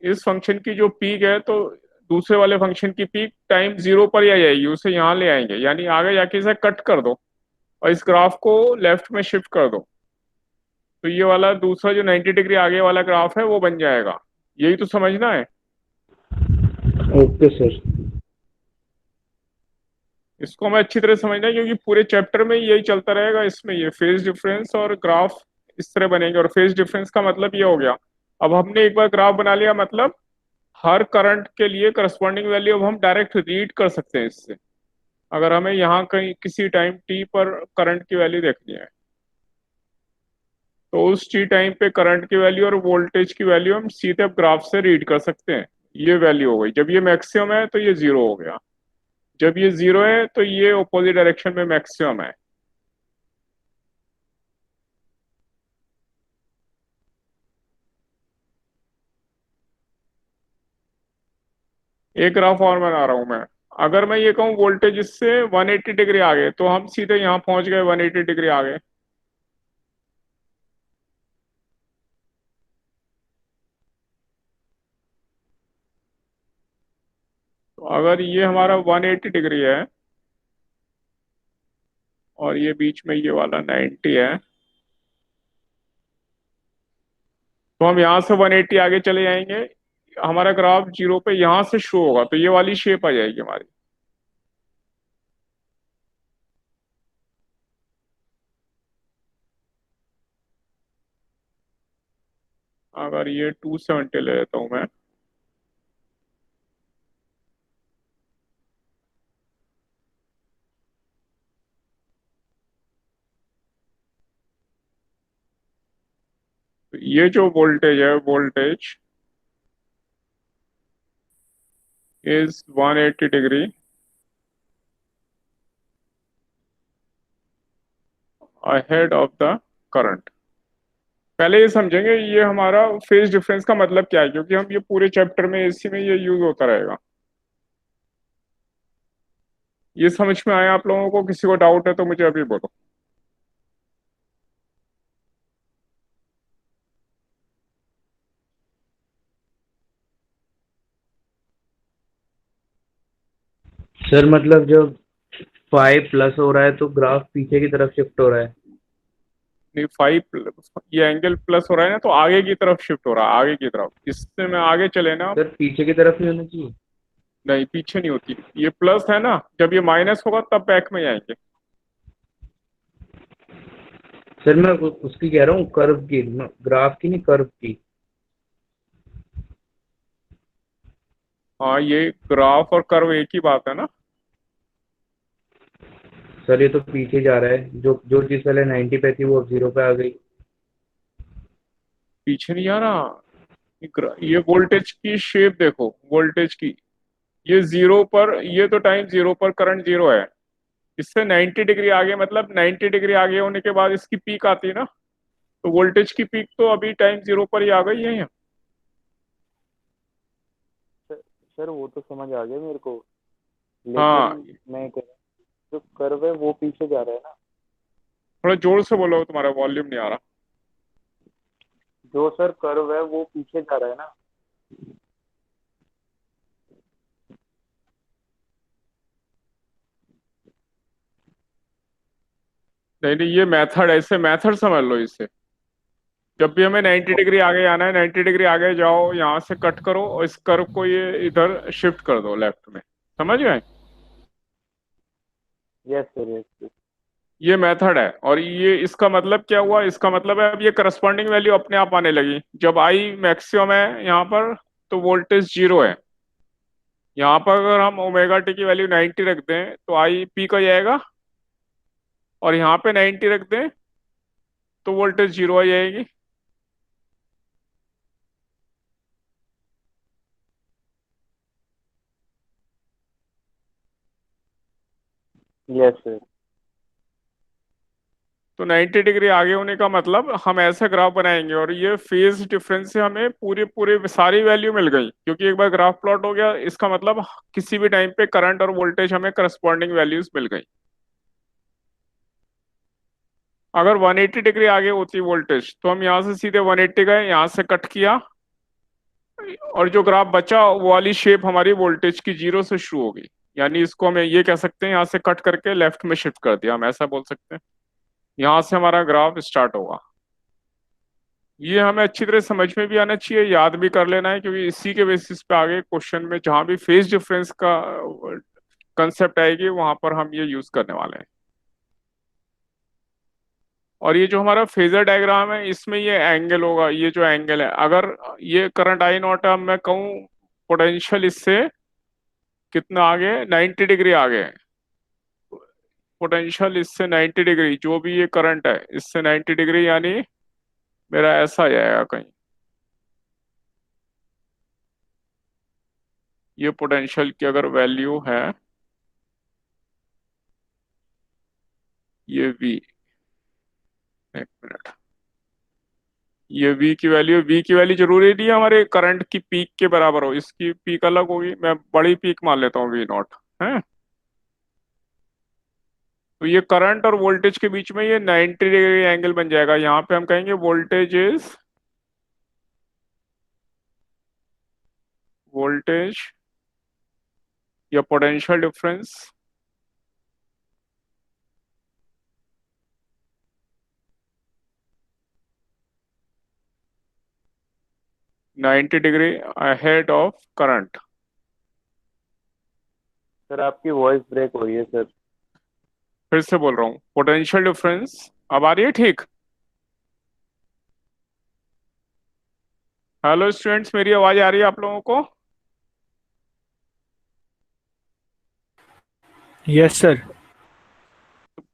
इस फंक्शन की जो पीक है, तो दूसरे वाले फंक्शन की पीक टाइम 0 पर ही आ जाएगी, उसे यहाँ ले आएंगे, यानी आगे जाके इसे कट कर दो और इस ग्राफ को लेफ्ट में शिफ्ट कर दो, तो ये वाला दूसरा जो 90 डिग्री आगे वाला ग्राफ है वो बन जाएगा। यही तो समझना है। Okay sir. इसको हमें अच्छी तरह समझना है, क्योंकि पूरे चैप्टर में यही चलता रहेगा। इसमें ये फेज डिफरेंस और ग्राफ इस तरह बनेंगे, और फेज डिफरेंस का मतलब ये हो गया, अब हमने एक बार ग्राफ बना लिया, मतलब हर करंट के लिए करस्पॉन्डिंग वैल्यू अब हम डायरेक्ट रीड कर सकते हैं इससे। अगर हमें यहाँ कहीं किसी टाइम टी पर करंट की वैल्यू देखनी है, तो उस टी टाइम पे करंट की वैल्यू और वोल्टेज की वैल्यू हम सीधे अब ग्राफ से रीड कर सकते हैं। ये वैल्यू हो गई, जब ये मैक्सिमम है तो ये 0 हो गया, जब ये 0 है तो ये ऑपोजिट डायरेक्शन में मैक्सिमम है। एक ग्राफ और बना रहा हूं मैं। अगर मैं ये कहूँ वोल्टेज इससे 180 डिग्री आगे, तो हम सीधे यहाँ पहुंच गए 180 डिग्री आगे। तो अगर ये हमारा 180 डिग्री है और ये बीच में ये वाला 90 है, तो हम यहाँ से 180 आगे चले जाएंगे, हमारा ग्राफ 0 पे यहाँ से शो होगा, तो ये वाली शेप आ जाएगी हमारी। अगर ये 270 ले लेता हूं मैं, तो ये जो वोल्टेज है, voltage is 180 degree ahead of the current. पहले ये समझेंगे ये हमारा फेज डिफरेंस का मतलब क्या है, क्योंकि हम ये पूरे चैप्टर में इसी में ये यूज होता रहेगा। ये समझ में आया आप लोगों को? किसी को डाउट है तो मुझे अभी बोलो। सर मतलब जब 5 प्लस हो रहा है तो ग्राफ पीछे की तरफ शिफ्ट हो रहा है। नहीं, 5, ये एंगल प्लस हो रहा है ना, तो आगे की तरफ शिफ्ट हो रहा है, आगे की तरफ। इससे में आगे चले ना, सर पीछे की तरफ नहीं होना चाहिए। नहीं पीछे नहीं होती, ये प्लस है ना, जब ये माइनस होगा तब बैक में जाएंगे। सर मैं उसकी कह रहा हूँ, कर्व की, ग्राफ की नहीं, कर्व की। हाँ, ये ग्राफ और कर्व एक ही बात है ना। सर ये तो पीछे जा रहा है, जो जो चीज पहले 90 पे थी वो अब 0 पे आ गई। पीछे नहीं आ रहा, ये वोल्टेज की शेप देखो, वोल्टेज की, ये 0 पर, ये तो टाइम 0 पर करंट 0 है, इससे 90 डिग्री आगे, मतलब 90 डिग्री आगे होने के बाद इसकी पीक आती है ना, तो वोल्टेज की पीक तो अभी टाइम 0 पर ही आ गई है। सर वो तो समझ आ गया मेरे को, हाँ, लेकिन मैं कह रहा हूँ जो कर्व है वो पीछे जा रहा है ना। थोड़ा जोर से बोलो, तुम्हारा वॉल्यूम नहीं आ रहा। जो सर कर्व है वो पीछे जा रहा है ना। नहीं नहीं, ये मेथड, ऐसे मेथड समझ लो इसे। जब भी हमें 90 डिग्री आगे आना है, 90 डिग्री आगे जाओ, यहाँ से कट करो और इस कर्व को ये इधर शिफ्ट कर दो लेफ्ट में। समझ गए? Yes sir, yes. ये मेथड है। और ये इसका मतलब क्या हुआ? इसका मतलब है अब ये करस्पॉन्डिंग वैल्यू अपने आप आने लगी। जब आई मैक्सिमम है यहाँ पर, तो वोल्टेज 0 है। यहाँ पर अगर हम ओमेगा टी की वैल्यू 90 रख दें तो आई पी का जाएगा, और यहाँ पे 90 रख दें तो वोल्टेज 0 आ जाएगी। Yes sir. तो 90 डिग्री आगे होने का मतलब हम ऐसा ग्राफ बनाएंगे, और ये फेज डिफरेंस से हमें पूरे पूरे सारी वैल्यू मिल गई, क्योंकि एक बार ग्राफ प्लॉट हो गया इसका मतलब किसी भी टाइम पे करंट और वोल्टेज हमें करस्पॉन्डिंग वैल्यूज मिल गई। अगर 180 डिग्री आगे होती वोल्टेज तो हम यहाँ से सीधे 180 गए, यहाँ से कट किया, और जो ग्राफ बचा वो वाली शेप हमारी वोल्टेज की 0 से शुरू होगी। यानी इसको हम ये कह सकते हैं, यहाँ से कट करके लेफ्ट में शिफ्ट कर दिया, हम ऐसा बोल सकते हैं। यहाँ से हमारा ग्राफ स्टार्ट होगा। ये हमें अच्छी तरह समझ में भी आना चाहिए, याद भी कर लेना है, क्योंकि इसी के बेसिस पे आगे क्वेश्चन में जहां भी फेज डिफरेंस का कंसेप्ट आएगी वहां पर हम ये यूज करने वाले हैं। और ये जो हमारा फेजर डायग्राम है इसमें ये एंगल होगा, ये जो एंगल है, अगर ये करंट आई नॉट है, मैं कहूँ पोटेंशियल इससे कितना आगे, 90 डिग्री आगे है। पोटेंशियल इससे 90 डिग्री, जो भी ये करंट है इससे 90 डिग्री, यानी मेरा ऐसा आ जाएगा कहीं। ये पोटेंशियल की अगर वैल्यू है, ये V, एक मिनट, ये V की वैल्यू जरूरी नहीं है हमारे करंट की पीक के बराबर हो, इसकी पीक अलग होगी। मैं बड़ी पीक मान लेता हूँ V नॉट है। तो ये करंट और वोल्टेज के बीच में ये 90 डिग्री एंगल बन जाएगा। यहाँ पे हम कहेंगे वोल्टेज या potential difference ninety degree ahead of current. Sir आपकी वॉइस ब्रेक हो रही है सर। फिर से बोल रहा हूँ, पोटेंशियल डिफरेंस अब आ रही है ठीक? हेलो स्टूडेंट्स, मेरी आवाज आ रही है आप लोगों को? Yes sir.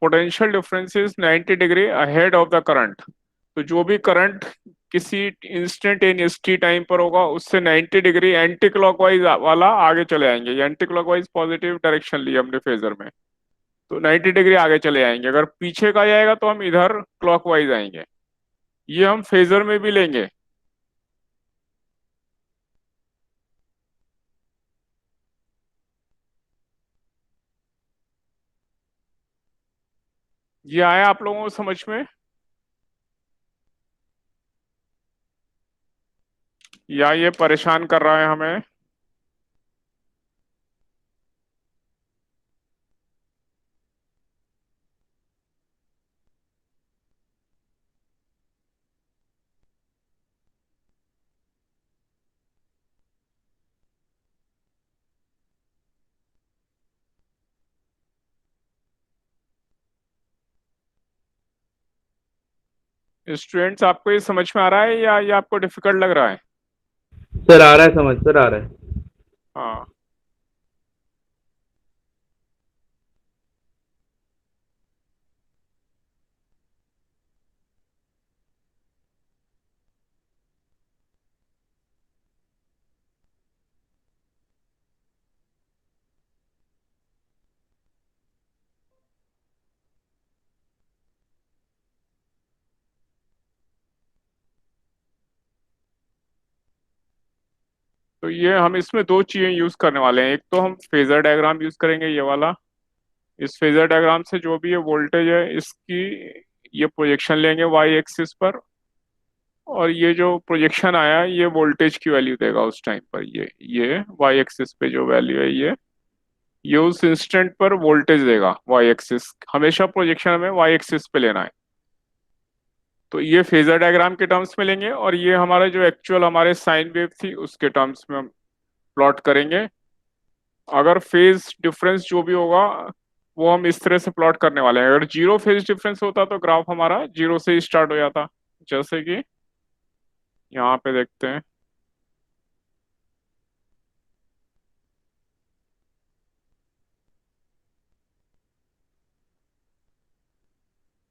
Potential difference is 90 degree ahead of the current. तो जो भी करंट किसी इंस्टेंटेनियस टी टाइम पर होगा उससे 90 डिग्री एंटी क्लॉकवाइज वाला आगे चले आएंगे। ये एंटी क्लॉकवाइज पॉजिटिव डायरेक्शन ली हमने फेजर में, तो 90 डिग्री आगे चले आएंगे। अगर पीछे का जाएगा तो हम इधर क्लॉकवाइज आएंगे। ये हम फेजर में भी लेंगे। ये आया आप लोगों को समझ में, या ये परेशान कर रहा है हमें? स्टूडेंट्स, आपको ये समझ में आ रहा है या ये आपको डिफिकल्ट लग रहा है? सर आ रहा है समझ, सर आ रहा है। हाँ, तो ये हम इसमें दो चीजें यूज करने वाले हैं। एक तो हम फेजर डायग्राम यूज करेंगे, ये वाला। इस फेजर डायग्राम से जो भी ये वोल्टेज है इसकी ये प्रोजेक्शन लेंगे वाई एक्सिस पर, और ये जो प्रोजेक्शन आया ये वोल्टेज की वैल्यू देगा उस टाइम पर। ये वाई एक्सिस पे जो वैल्यू है ये उस इंस्टेंट पर वोल्टेज देगा। वाई एक्सिस हमेशा प्रोजेक्शन हमें वाई एक्सिस पे लेना है। तो ये फेजर डायग्राम के टर्म्स में लेंगे, और ये हमारा जो एक्चुअल हमारे साइन वेव थी उसके टर्म्स में हम प्लॉट करेंगे। अगर फेज डिफरेंस जो भी होगा वो हम इस तरह से प्लॉट करने वाले हैं। अगर जीरो फेज डिफरेंस होता तो ग्राफ हमारा जीरो से ही स्टार्ट हो जाता, जैसे कि यहाँ पे देखते हैं।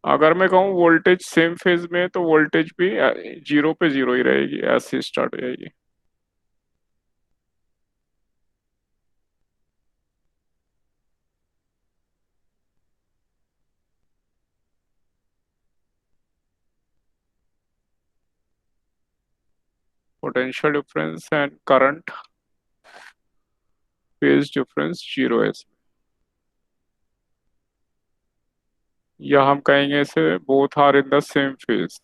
अगर मैं कहूँ वोल्टेज सेम फेज में, तो वोल्टेज भी जीरो पे जीरो ही रहेगी, ऐसे स्टार्ट हो जाएगी। Potential difference and current phase difference zero है। या हम कहेंगे इसे both are in the same phase.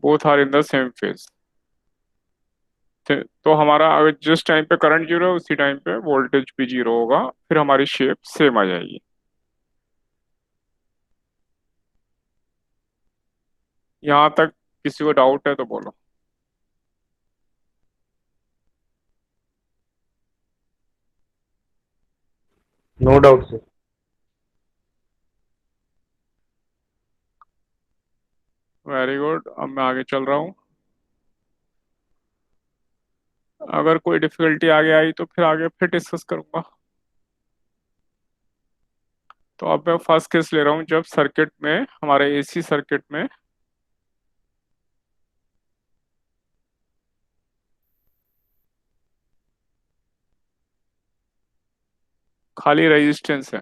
Both are in the same phase. तो हमारा अगर जिस टाइम पे करंट जीरो है उसी टाइम पे वोल्टेज भी जीरो होगा, फिर हमारी शेप सेम आ जाएगी। यहाँ तक किसी को डाउट है तो बोलो। No doubt sir. Very good, अब मैं आगे चल रहा हूँ। अगर कोई डिफिकल्टी आगे आई तो फिर आगे फिर डिस्कस करूंगा। तो अब मैं फर्स्ट केस ले रहा हूँ, जब सर्किट में हमारे एसी सर्किट में खाली रेजिस्टेंस है।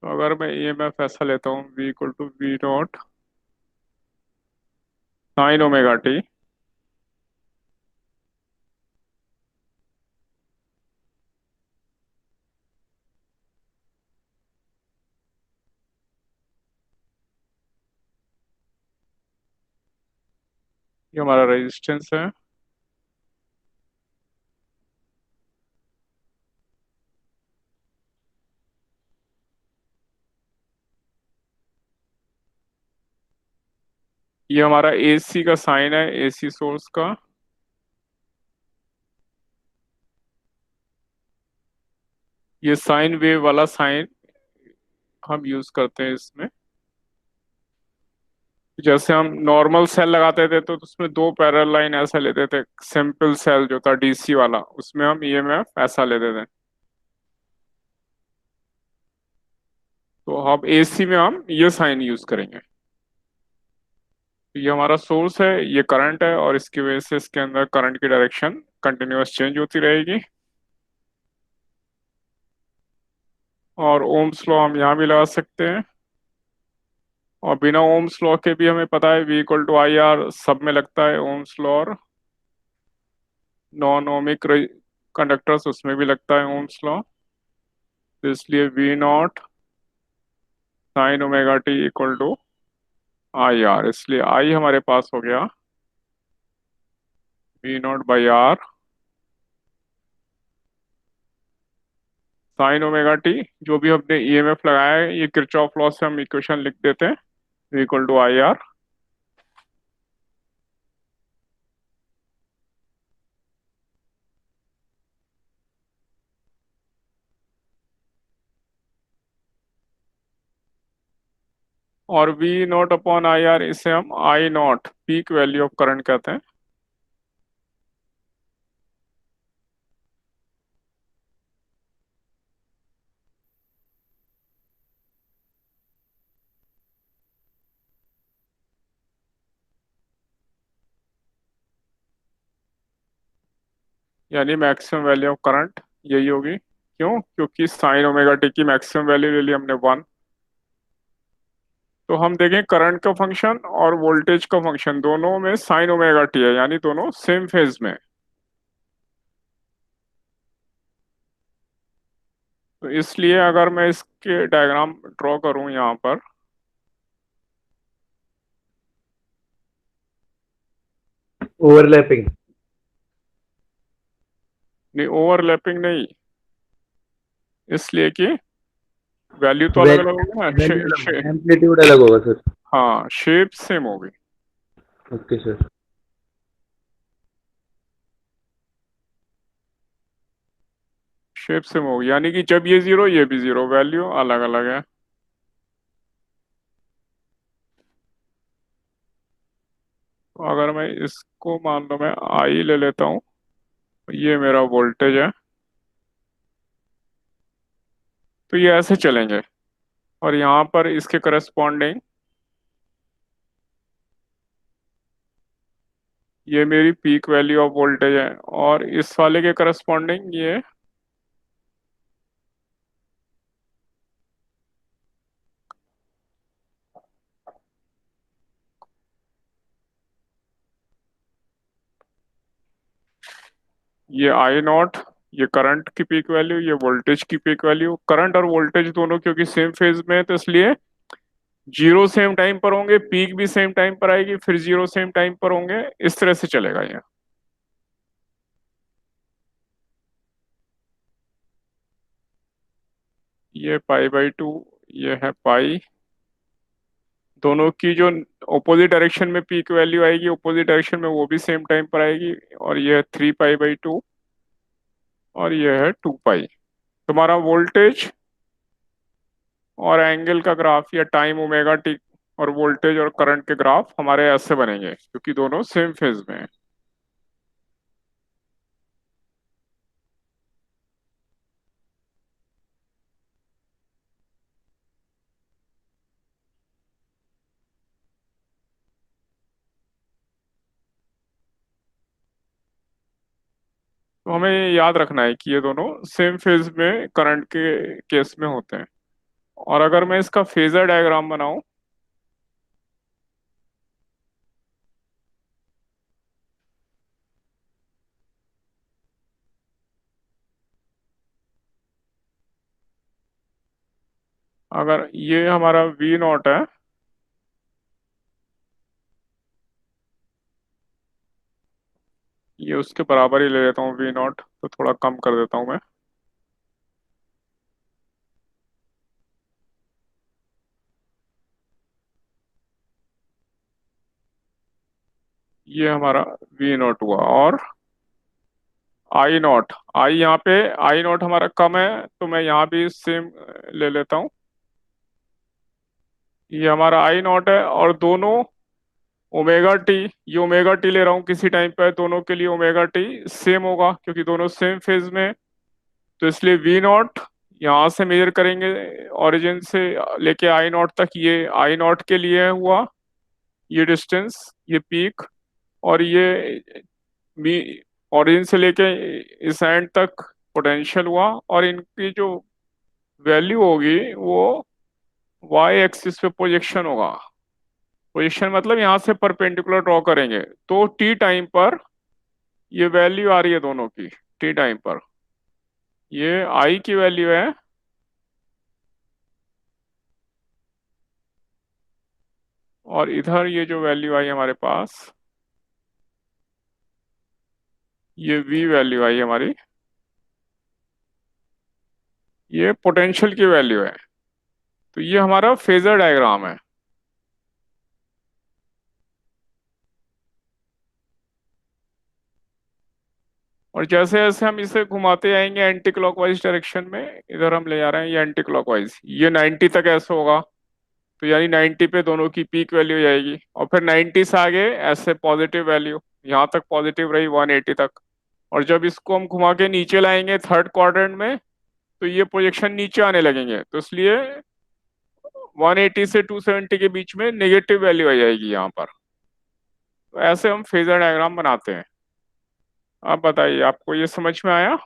तो अगर मैं ईएमएफ ऐसा लेता हूँ V equal to V not sine omega T, ये हमारा रेजिस्टेंस है। ये हमारा एसी का साइन है, एसी सोर्स का। ये साइन वेव वाला साइन हम यूज करते हैं इसमें। जैसे हम नॉर्मल सेल लगाते थे तो उसमें दो पैरेलल लाइन ऐसा लेते थे। सिंपल सेल जो था डीसी वाला, उसमें हम ईएमएफ ऐसा लेते थे। तो अब एसी में हम ये साइन यूज करेंगे। तो ये हमारा सोर्स है, ये करंट है, और इसकी वजह से इसके अंदर करंट की डायरेक्शन कंटिन्यूअस चेंज होती रहेगी। और ओम्स लॉ हम यहाँ भी लगा सकते हैं। और बिना ओम्स लॉ के भी हमें पता है V equal to I R सब में लगता है ओम्स लॉ, और नॉन ओमिक कंडक्टर्स उसमें भी लगता है ओम्स लॉ। तो इसलिए V not sine omega T equal to I R. इसलिए आई हमारे पास हो गया V not by R sine omega T. जो भी हमने ईएमएफ लगाया है ये किरचॉफ लॉ से हम इक्वेशन लिख देते हैं, V equal to I R. और V nought upon I R, इसे हम I nought peak value of current कहते हैं। यानी मैक्सिमम वैल्यू ऑफ करंट यही होगी। क्यों? क्योंकि साइन ओमेगा टी की मैक्सिमम वैल्यू ले ली हमने 1। तो हम देखें करंट का फंक्शन और वोल्टेज का फंक्शन दोनों में साइन ओमेगा टी है, यानी दोनों सेम फेज में। तो इसलिए अगर मैं इसके डायग्राम ड्रॉ करूं यहाँ पर, ओवरलैपिंग। नहीं ओवरलैपिंग नहीं, इसलिए कि वैल्यू तो अलग अलग होगी ना। एम्पलीट्यूड अलग होगा सर। हाँ, शेप सेम होगी। Okay sir. शेप सेम होगी, यानी कि जब ये जीरो ये भी जीरो, वैल्यू अलग अलग है। तो अगर मैं इसको मान लो मैं आई ले लेता हूँ, ये मेरा वोल्टेज है, तो ये ऐसे चलेंगे। और यहाँ पर इसके करस्पॉन्डिंग ये मेरी पीक वैल्यू ऑफ वोल्टेज है, और इस वाले के करस्पॉन्डिंग ये आई नॉट, ये करंट की पीक वैल्यू, ये वोल्टेज की पीक वैल्यू। करंट और वोल्टेज दोनों क्योंकि सेम फेज में है, तो इसलिए जीरो सेम टाइम पर होंगे, पीक भी सेम टाइम पर आएगी, फिर जीरो सेम टाइम पर होंगे, इस तरह से चलेगा ये। ये पाई बाई 2, ये है पाई। दोनों की जो ऑपोजिट डायरेक्शन में पीक वैल्यू आएगी, ऑपोजिट डायरेक्शन में वो भी सेम टाइम पर आएगी। और ये है 3 पाई बाई 2, और ये है 2 पाई। तुम्हारा वोल्टेज और एंगल का ग्राफ या टाइम ओमेगा टी और वोल्टेज और करंट के ग्राफ हमारे ऐसे बनेंगे, क्योंकि दोनों सेम फेज में हैं। तो हमें ये याद रखना है कि ये दोनों सेम फेज में करंट के केस में होते हैं। और अगर मैं इसका फेजर डायग्राम बनाऊं, अगर ये हमारा वी नॉट है, ये उसके बराबर ही ले लेता हूँ वी नॉट, तो थोड़ा कम कर देता हूँ मैं। ये हमारा वी नॉट हुआ। और आई नॉट, आई यहाँ पे आई नॉट हमारा कम है, तो मैं यहाँ भी सेम ले लेता हूँ। ये हमारा आई नॉट है, और दोनों ओमेगा टी, ये ओमेगा टी ले रहा हूँ किसी टाइम पे, दोनों के लिए ओमेगा टी सेम होगा क्योंकि दोनों सेम फेज में हैं। तो इसलिए वी नॉट यहाँ से मेजर करेंगे, ओरिजिन से लेके आई नॉट तक, ये आई नॉट के लिए हुआ ये डिस्टेंस, ये पीक। और ये मी ओरिजिन से लेके इस एंड तक पोटेंशियल हुआ। और इनकी जो वैल्यू होगी वो वाई एक्सिस पे प्रोजेक्शन होगा। प्रोजेक्शन मतलब यहाँ से परपेंडिकुलर ड्रॉ करेंगे, तो टी टाइम पर ये वैल्यू आ रही है दोनों की। टी टाइम पर ये आई की वैल्यू है, और इधर ये जो वैल्यू आई हमारे पास, ये वी वैल्यू आई हमारी, ये पोटेंशियल की वैल्यू है। तो ये हमारा फेजर डायग्राम है। और जैसे जैसे हम इसे घुमाते जाएंगे एंटी क्लॉकवाइज डायरेक्शन में, इधर हम ले जा रहे हैं ये एंटी क्लॉकवाइज, ये 90 तक ऐसे होगा, तो यानी 90 पे दोनों की पीक वैल्यू जाएगी, और फिर 90 से आगे ऐसे पॉजिटिव वैल्यू, यहाँ तक पॉजिटिव रही 180 तक, और जब इसको हम घुमा के नीचे लाएंगे थर्ड क्वाड्रेंट में तो ये प्रोजेक्शन नीचे आने लगेंगे, तो इसलिए 180 से 270 के बीच में नेगेटिव वैल्यू आ जाएगी यहाँ पर। तो ऐसे हम फेजर डायग्राम बनाते हैं। आप बताइए, आपको ये समझ में आया?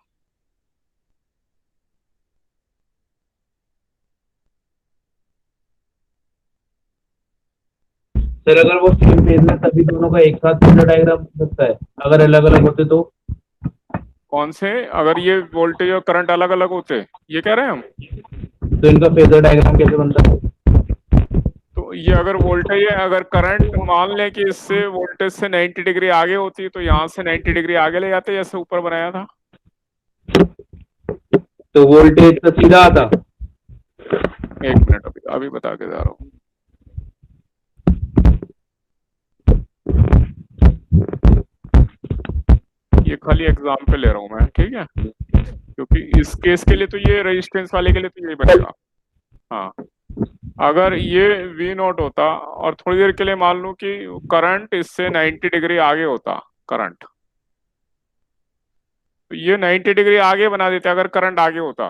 सर अगर वो सेम फेज में तभी दोनों का एक साथ फेजर डायग्राम बन सकता है, अगर अलग अलग होते तो? कौन से? अगर ये वोल्टेज और करंट अलग अलग होते, ये कह रहे हैं हम? तो इनका फेजर डायग्राम कैसे बनता है? तो ये अगर वोल्टेज है, अगर करंट मान लें कि इससे वोल्टेज से 90 डिग्री आगे होती तो यहाँ से 90 डिग्री आगे ले जाते जैसे ऊपर बनाया था। तो वोल्टेज तो सीधा आता। एक मिनट, अभी बता के जा रहा हूँ। ये खाली एग्जाम्पल ले रहा हूँ मैं, ठीक है, क्योंकि इस केस के लिए तो ये रेजिस्टेंस वाले के लिए तो यही बनेगा। हाँ, अगर ये V नॉट होता और थोड़ी देर के लिए मान लूं कि करंट इससे 90 डिग्री आगे होता करंट, तो ये 90 डिग्री आगे बना देते अगर करंट आगे होता,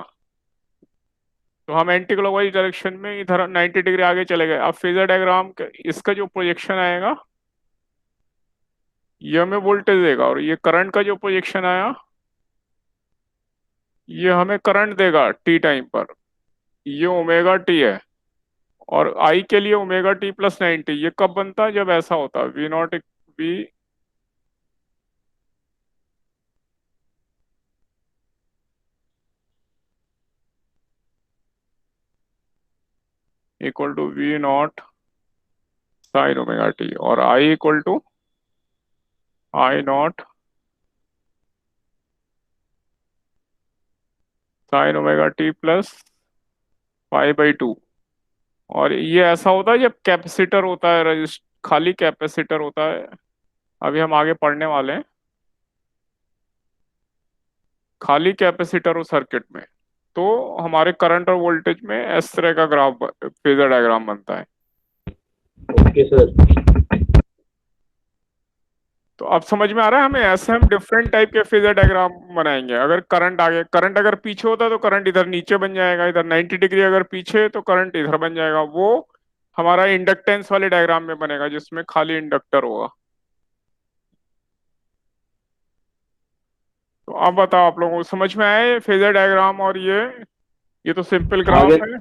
तो हम एंटी क्लॉकवाइज डायरेक्शन में इधर 90 डिग्री आगे चले गए। अब फेजर डायग्राम इसका जो प्रोजेक्शन आएगा ये हमें वोल्टेज देगा, और ये करंट का जो प्रोजेक्शन आया ये हमें करंट देगा t टाइम पर। ये ओमेगा t है, और I के लिए ओमेगा t प्लस 90। ये कब बनता है? जब ऐसा होता है V nought V equal to V not sine omega t, और I equal to I nought sine omega t plus π/2। और ये ऐसा होता है जब कैपेसिटर होता है, खाली कैपेसिटर होता है। अभी हम आगे पढ़ने वाले हैं, खाली कैपेसिटर हो सर्किट में, तो हमारे करंट और वोल्टेज में इस तरह का ग्राफ फेजर डायग्राम बनता है। Okay sir. तो अब समझ में आ रहा है हमें? ऐसे हम डिफरेंट टाइप के फेजर डायग्राम बनाएंगे। अगर करंट आगे, करंट अगर पीछे होता तो करंट इधर नीचे बन जाएगा, इधर 90 डिग्री अगर पीछे तो करंट इधर बन जाएगा। वो हमारा इंडक्टेंस वाले डायग्राम में बनेगा जिसमें खाली इंडक्टर होगा। तो अब बताओ, आप लोगों को समझ में आया ये फेजर डायग्राम? और ये तो सिंपल ग्राफ है,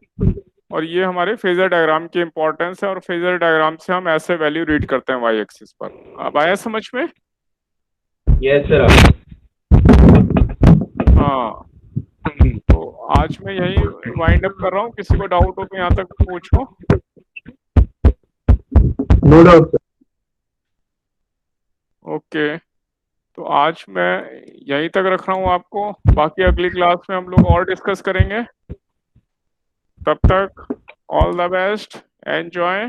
और ये हमारे फेजर डायग्राम की इंपॉर्टेंस है, और फेजर डायग्राम से हम ऐसे वैल्यू रीड करते हैं वाई एक्सिस पर। अब आया समझ में? Yes sir. हाँ, तो आज मैं यही वाइंड अप कर रहा हूँ। किसी को डाउट हो तो यहाँ तक पूछो। No doubt sir. ओके, तो आज मैं यहीं तक रख रहा हूँ आपको। बाकी अगली क्लास में हम लोग और डिस्कस करेंगे। तब तक ऑल द बेस्ट, एंजॉय।